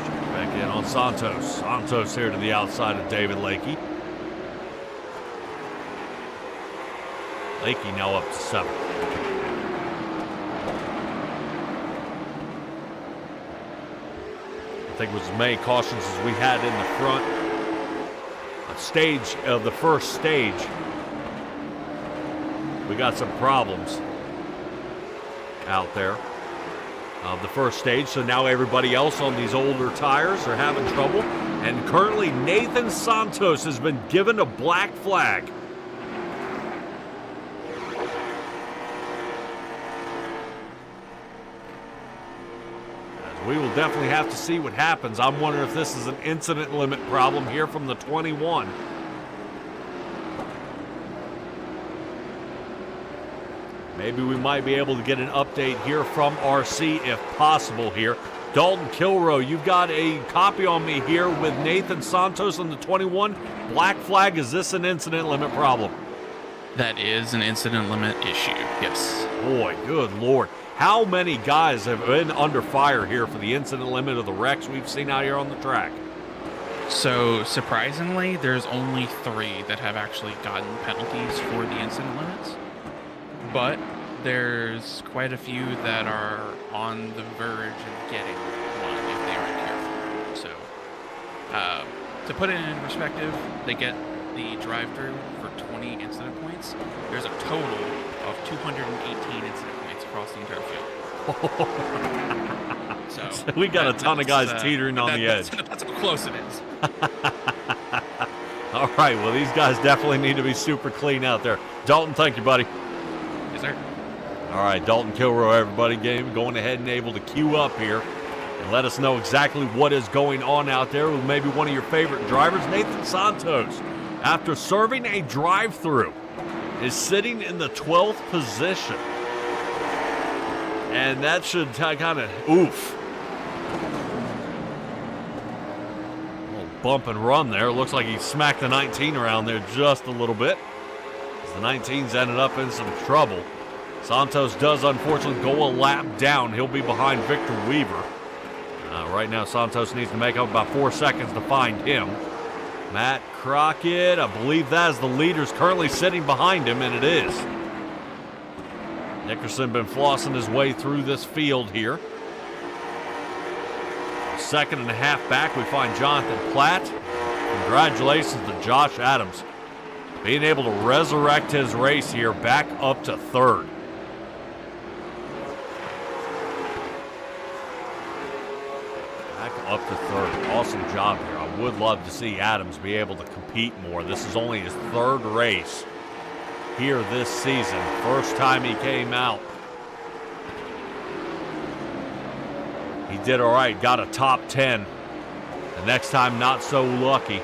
Check back in on Santos. Santos here to the outside of David Lakey. Lakey now up to 7th. I think it was as many cautions as we had in the front stage of the first stage. We got some problems out there of the first stage, so now everybody else on these older tires are having trouble, and currently Nathan Santos has been given a black flag. We will definitely have to see what happens. I'm wondering if this is an incident limit problem here from the 21. Maybe we might be able to get an update here from RC if possible here. Dalton Kilrow, you've got a copy on me here with Nathan Santos on the 21. Black flag, is this an incident limit problem? That is an incident limit issue, yes. Boy, good Lord. How many guys have been under fire here for the incident limit of the wrecks we've seen out here on the track? So, surprisingly, there's only 3 that have actually gotten penalties for the incident limits. But there's quite a few that are on the verge of getting one if they aren't careful. So, to put it in perspective, they get the drive-through for 20 incident points. There's a total of 218 incident points across the entire field. So we got a ton of guys teetering on the edge. That's how close it is. All right, well, these guys definitely need to be super clean out there. Dalton, thank you, buddy. Yes, sir. All right, Dalton Kilrow, everybody, going ahead and able to queue up here and let us know exactly what is going on out there with maybe one of your favorite drivers, Nathan Santos. After serving a drive-through, is sitting in the 12th position. And that should kind of, oof. A little bump and run there. Looks like he smacked the 19 around there just a little bit. As the 19's ended up in some trouble. Santos does unfortunately go a lap down. He'll be behind Victor Weaver. Right now, Santos needs to make up about 4 seconds to find him. Matt Crockett, I believe that is the leader's currently sitting behind him, and it is. Nickerson been flossing his way through this field here. 1.5 seconds back, we find Jonathan Platt. Congratulations to Josh Adams. Being able to resurrect his race here back up to 3rd. Back up to 3rd. Awesome job here. I would love to see Adams be able to compete more. This is only his 3rd race here this season. First time he came out. He did all right, got a top 10. The next time, not so lucky.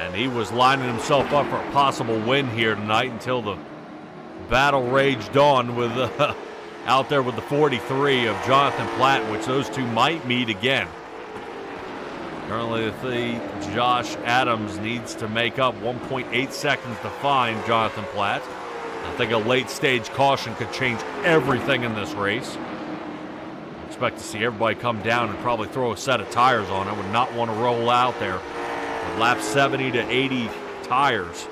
And he was lining himself up for a possible win here tonight until the battle raged on with out there with the 43 of Jonathan Platt, which those two might meet again. Currently, Josh Adams needs to make up 1.8 seconds to find Jonathan Platt. I think a late-stage caution could change everything in this race. I expect to see everybody come down and probably throw a set of tires on. I would not want to roll out there with lap 70 to 80 tires.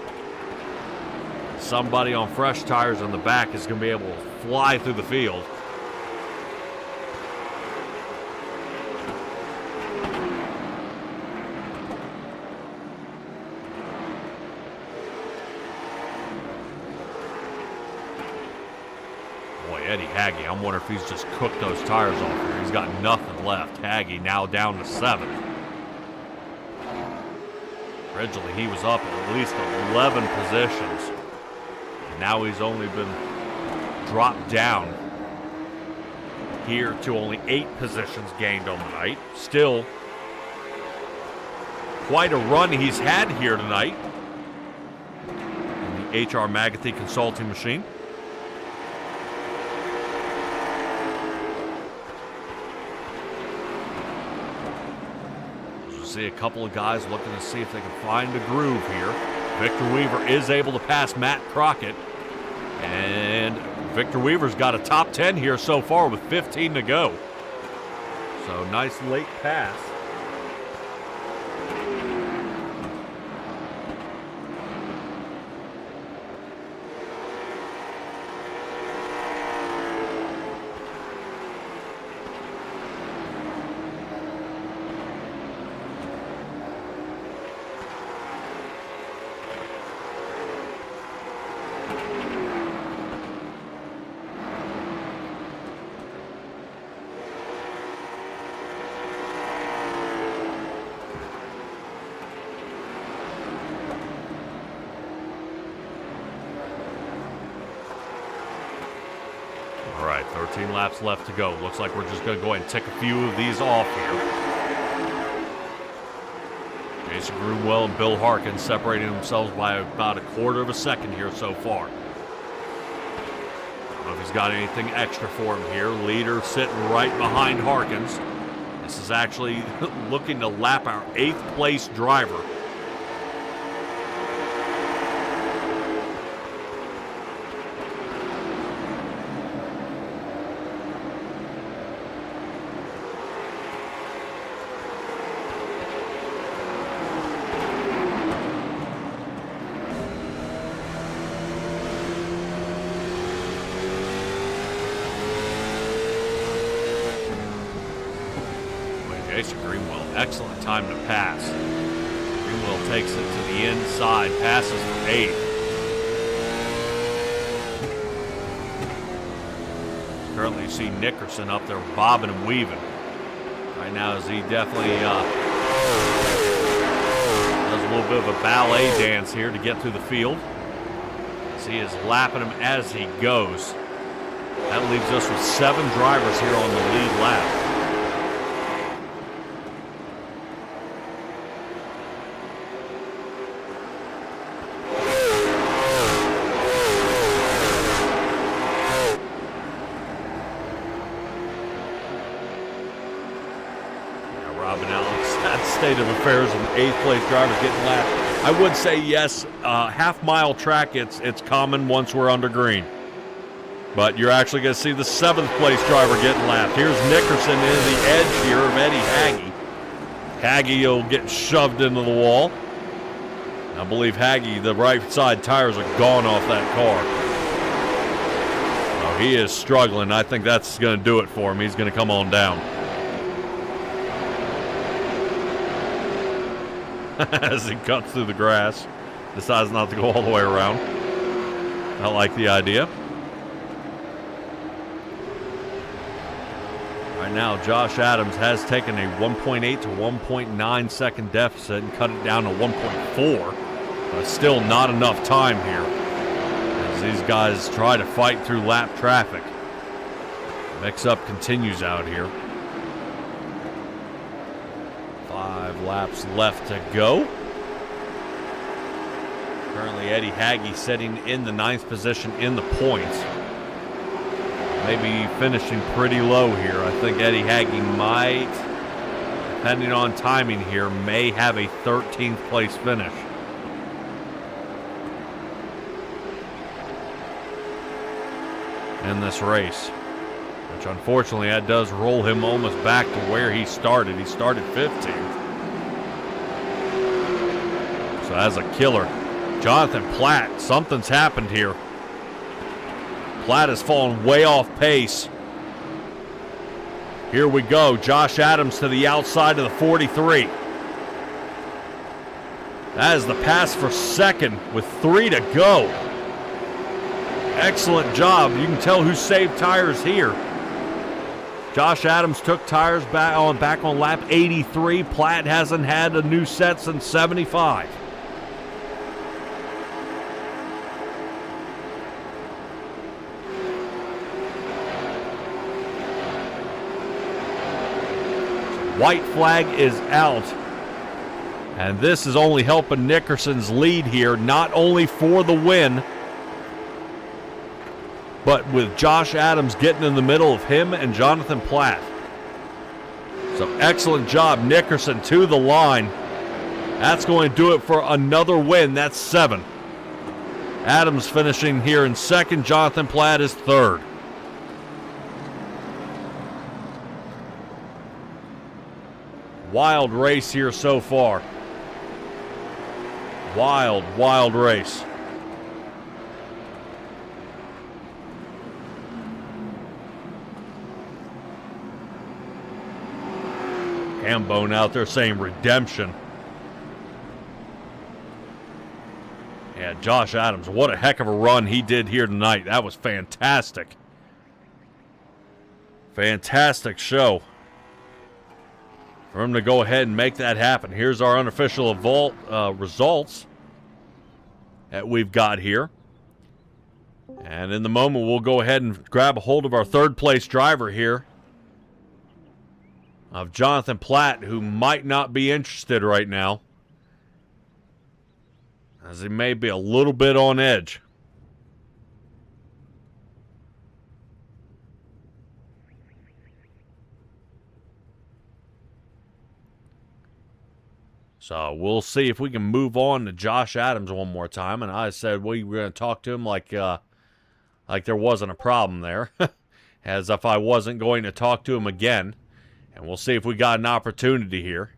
Somebody on fresh tires on the back is going to be able to fly through the field. Boy, Eddie Haggy, I'm wondering if he's just cooked those tires off here. He's got nothing left. Haggy now down to 7th. Originally, he was up at least 11 positions. And now he's only been dropped down here to only 8 positions gained on the night. Still, quite a run he's had here tonight in the HR Magathy Consulting Machine. See a couple of guys looking to see if they can find a groove here. Victor Weaver is able to pass Matt Crockett. And Victor Weaver's got a top 10 here so far with 15 to go. So nice late pass. All right, 13 laps left to go. Looks like we're just going to go ahead and tick a few of these off here. Jason Groomwell and Bill Harkins separating themselves by about a quarter of a second here so far. I don't know if he's got anything extra for him here. Leader sitting right behind Harkins. This is actually looking to lap our 8th place driver. Jason Greenwell, excellent time to pass. Greenwell takes it to the inside, passes for 8th. Currently you see Nickerson up there bobbing and weaving. Right now as he definitely does a little bit of a ballet dance here to get through the field. As he is lapping him as he goes. That leaves us with 7 drivers here on the lead lap. State of affairs and 8th place drivers getting lapped. I would say yes, half-mile track, it's common once we're under green. But you're actually going to see the 7th place driver getting lapped. Here's Nickerson in the edge here of Eddie Haggy. Haggy will get shoved into the wall. I believe Haggy, the right side tires are gone off that car. Oh, he is struggling. I think that's going to do it for him. He's going to come on down. As he cuts through the grass, decides not to go all the way around. I like the idea. Right now, Josh Adams has taken a 1.8 to 1.9 second deficit and cut it down to 1.4. But still not enough time here as these guys try to fight through lap traffic. Mix-up continues out here. 5 laps left to go. Currently, Eddie Hagge sitting in the 9th position in the points. Maybe finishing pretty low here. I think Eddie Hagge might, depending on timing here, may have a 13th place finish. In this race, which unfortunately that does roll him almost back to where he started. He started 15th. So as a killer, Jonathan Platt, something's happened here. Platt has fallen way off pace. Here we go. Josh Adams to the outside of the 43. That is the pass for second with 3 to go. Excellent job. You can tell who saved tires here. Josh Adams took tires back on lap 83. Platt hasn't had a new set since 75. White flag is out. And this is only helping Nickerson's lead here, not only for the win, but with Josh Adams getting in the middle of him and Jonathan Platt. So excellent job, Nickerson to the line. That's going to do it for another win. That's 7. Adams finishing here in 2nd. Jonathan Platt is 3rd. Wild race here so far. Wild, wild race. Hambone out there saying redemption. Yeah, Josh Adams, what a heck of a run he did here tonight. That was fantastic. Fantastic show. For him to go ahead and make that happen. Here's our unofficial results that we've got here. And in the moment, we'll go ahead and grab a hold of our 3rd place driver here, of Jonathan Platt, who might not be interested right now, as he may be a little bit on edge. So we'll see if we can move on to Josh Adams one more time. And I said we were going to talk to him like there wasn't a problem there, as if I wasn't going to talk to him again. And we'll see if we got an opportunity here,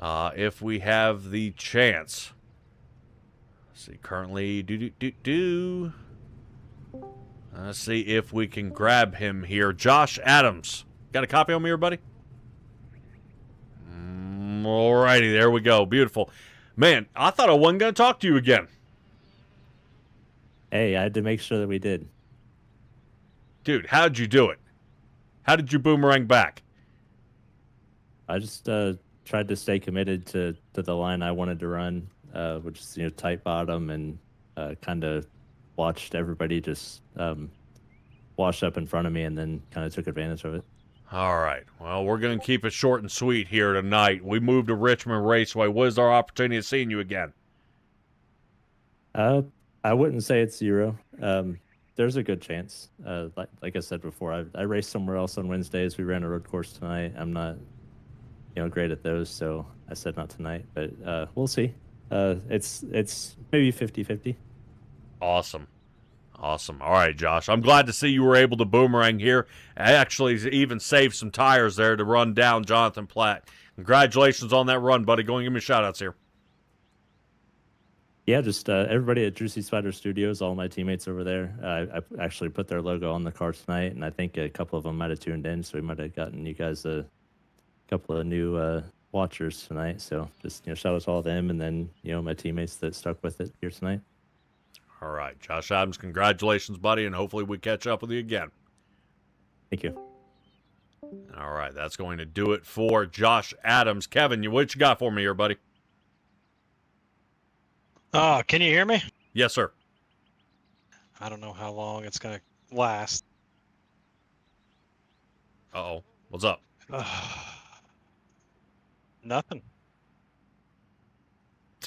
if we have the chance. Let's see, currently, let's see if we can grab him here. Josh Adams. Got a copy on me, everybody? Alrighty, there we go. Beautiful. Man, I thought I wasn't going to talk to you again. Hey, I had to make sure that we did. Dude, how'd you do it? How did you boomerang back? I just tried to stay committed to the line I wanted to run, which is tight bottom, and kind of watched everybody just wash up in front of me, and then kind of took advantage of it. All right. Well, we're going to keep it short and sweet here tonight. We moved to Richmond Raceway. What is our opportunity of seeing you again? I wouldn't say it's 0. There's a good chance. Like I said before, I raced somewhere else on Wednesdays. We ran a road course tonight. I'm not great at those, so I said not tonight, but we'll see. It's maybe 50-50. Awesome. Awesome. All right, Josh. I'm glad to see you were able to boomerang here. I actually even saved some tires there to run down Jonathan Platt. Congratulations on that run, buddy. Go and give me shout-outs here. Yeah, just everybody at Juicy Spider Studios, all my teammates over there. I actually put their logo on the car tonight, and I think a couple of them might have tuned in, so we might have gotten you guys a couple of new watchers tonight. So just shout out to all of them, and then my teammates that stuck with it here tonight. All right, Josh Adams, congratulations, buddy, and hopefully we catch up with you again. Thank you. All right, that's going to do it for Josh Adams. Kevin, what you got for me here, buddy? Can you hear me? Yes, sir. I don't know how long it's going to last. Uh-oh. What's up? Nothing.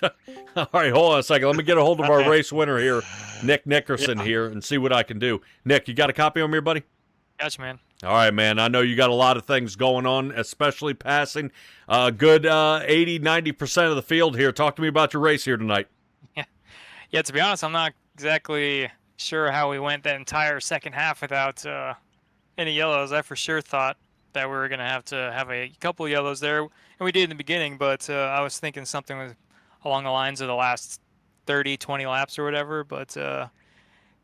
All right, hold on a second. Let me get a hold of our Okay. race winner here, Nick Nickerson here, and see what I can do. Nick, you got a copy on me, buddy? Gotcha, man. All right, man. I know you got a lot of things going on, especially passing. Good 80, 90% of the field here. Talk to me about your race here tonight. Yeah, to be honest, I'm not exactly sure how we went that entire second half without any yellows. I for sure thought that we were going to have a couple yellows there, and we did in the beginning, but I was thinking something was along the lines of the last 30, 20 laps or whatever, but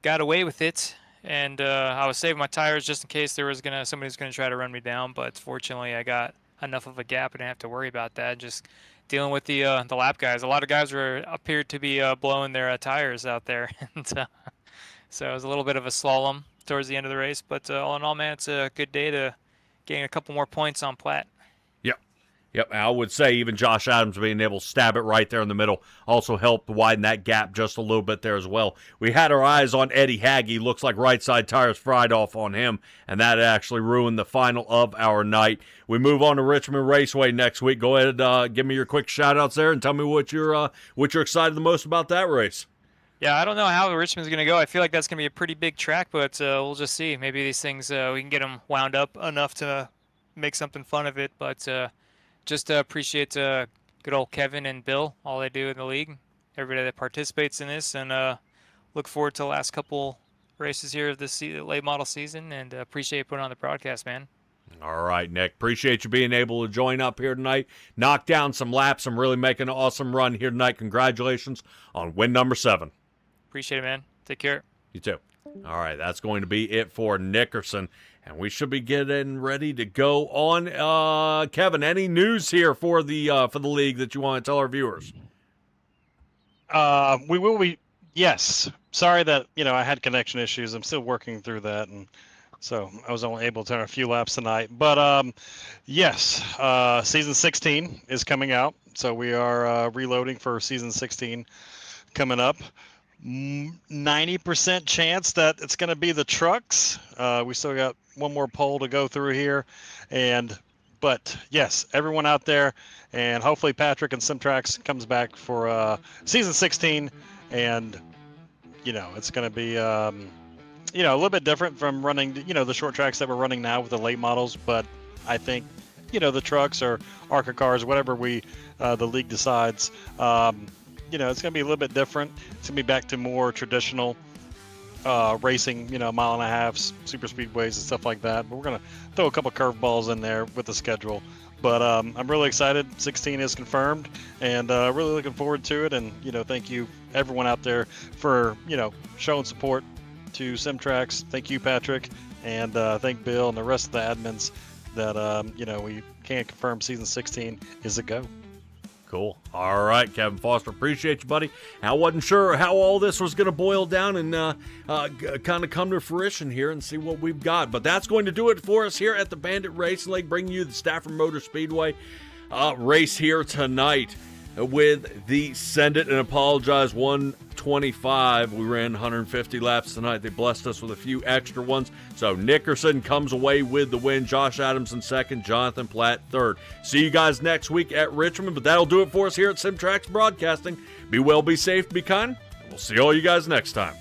got away with it, and I was saving my tires just in case there was somebody was going to try to run me down, but fortunately I got enough of a gap and didn't have to worry about that. Just dealing with the lap guys. A lot of guys appeared to be blowing their tires out there, and so it was a little bit of a slalom towards the end of the race. But all in all, man, it's a good day to gain a couple more points on Platt. Yep, I would say even Josh Adams being able to stab it right there in the middle also helped widen that gap just a little bit there as well. We had our eyes on Eddie Hagge. Looks like right side tires fried off on him, and that actually ruined the final of our night. We move on to Richmond Raceway next week. Go ahead, give me your quick shout-outs there and tell me what you're excited the most about that race. Yeah, I don't know how Richmond's going to go. I feel like that's going to be a pretty big track, but we'll just see. Maybe these things, we can get them wound up enough to make something fun of it, but just appreciate good old Kevin and Bill, all they do in the league, everybody that participates in this, and look forward to the last couple races here of this late model season, and appreciate you putting on the broadcast, man. All right, Nick. Appreciate you being able to join up here tonight. Knock down some laps. I'm really making an awesome run here tonight. Congratulations on win number 7. Appreciate it, man. Take care. You too. All right, that's going to be it for Nickerson, and we should be getting ready to go on. Kevin, any news here for the league that you want to tell our viewers? We will be. Yes. Sorry that I had connection issues. I'm still working through that, and so I was only able to turn a few laps tonight. But yes, season 16 is coming out, so we are reloading for season 16 coming up. 90% chance that it's going to be the trucks. We still got one more poll to go through here, but yes, everyone out there, and hopefully Patrick and Simtrax comes back for season 16, and it's going to be a little bit different from running the short tracks that we're running now with the late models, but I think the trucks or ARCA cars, whatever the league decides, it's going to be a little bit different. It's going to be back to more traditional racing, mile and a half, super speedways and stuff like that. But we're going to throw a couple curveballs in there with the schedule. But I'm really excited. 16 is confirmed, and really looking forward to it. And, thank you, everyone out there, for, showing support to Simtrax. Thank you, Patrick, and thank Bill and the rest of the admins that, we can confirm season 16 is a go. Cool. All right, Kevin Foster, appreciate you, buddy. I wasn't sure how all this was going to boil down and kind of come to fruition here and see what we've got. But that's going to do it for us here at the Bandit Racing League, bringing you the Stafford Motor Speedway race here tonight with the Send It and Apologize 125. We ran 150 laps tonight. They blessed us with a few extra ones. So Nickerson comes away with the win. Josh Adams in second. Jonathan Platt third. See you guys next week at Richmond. But that'll do it for us here at Simtrax Broadcasting. Be well, be safe, be kind. And we'll see all you guys next time.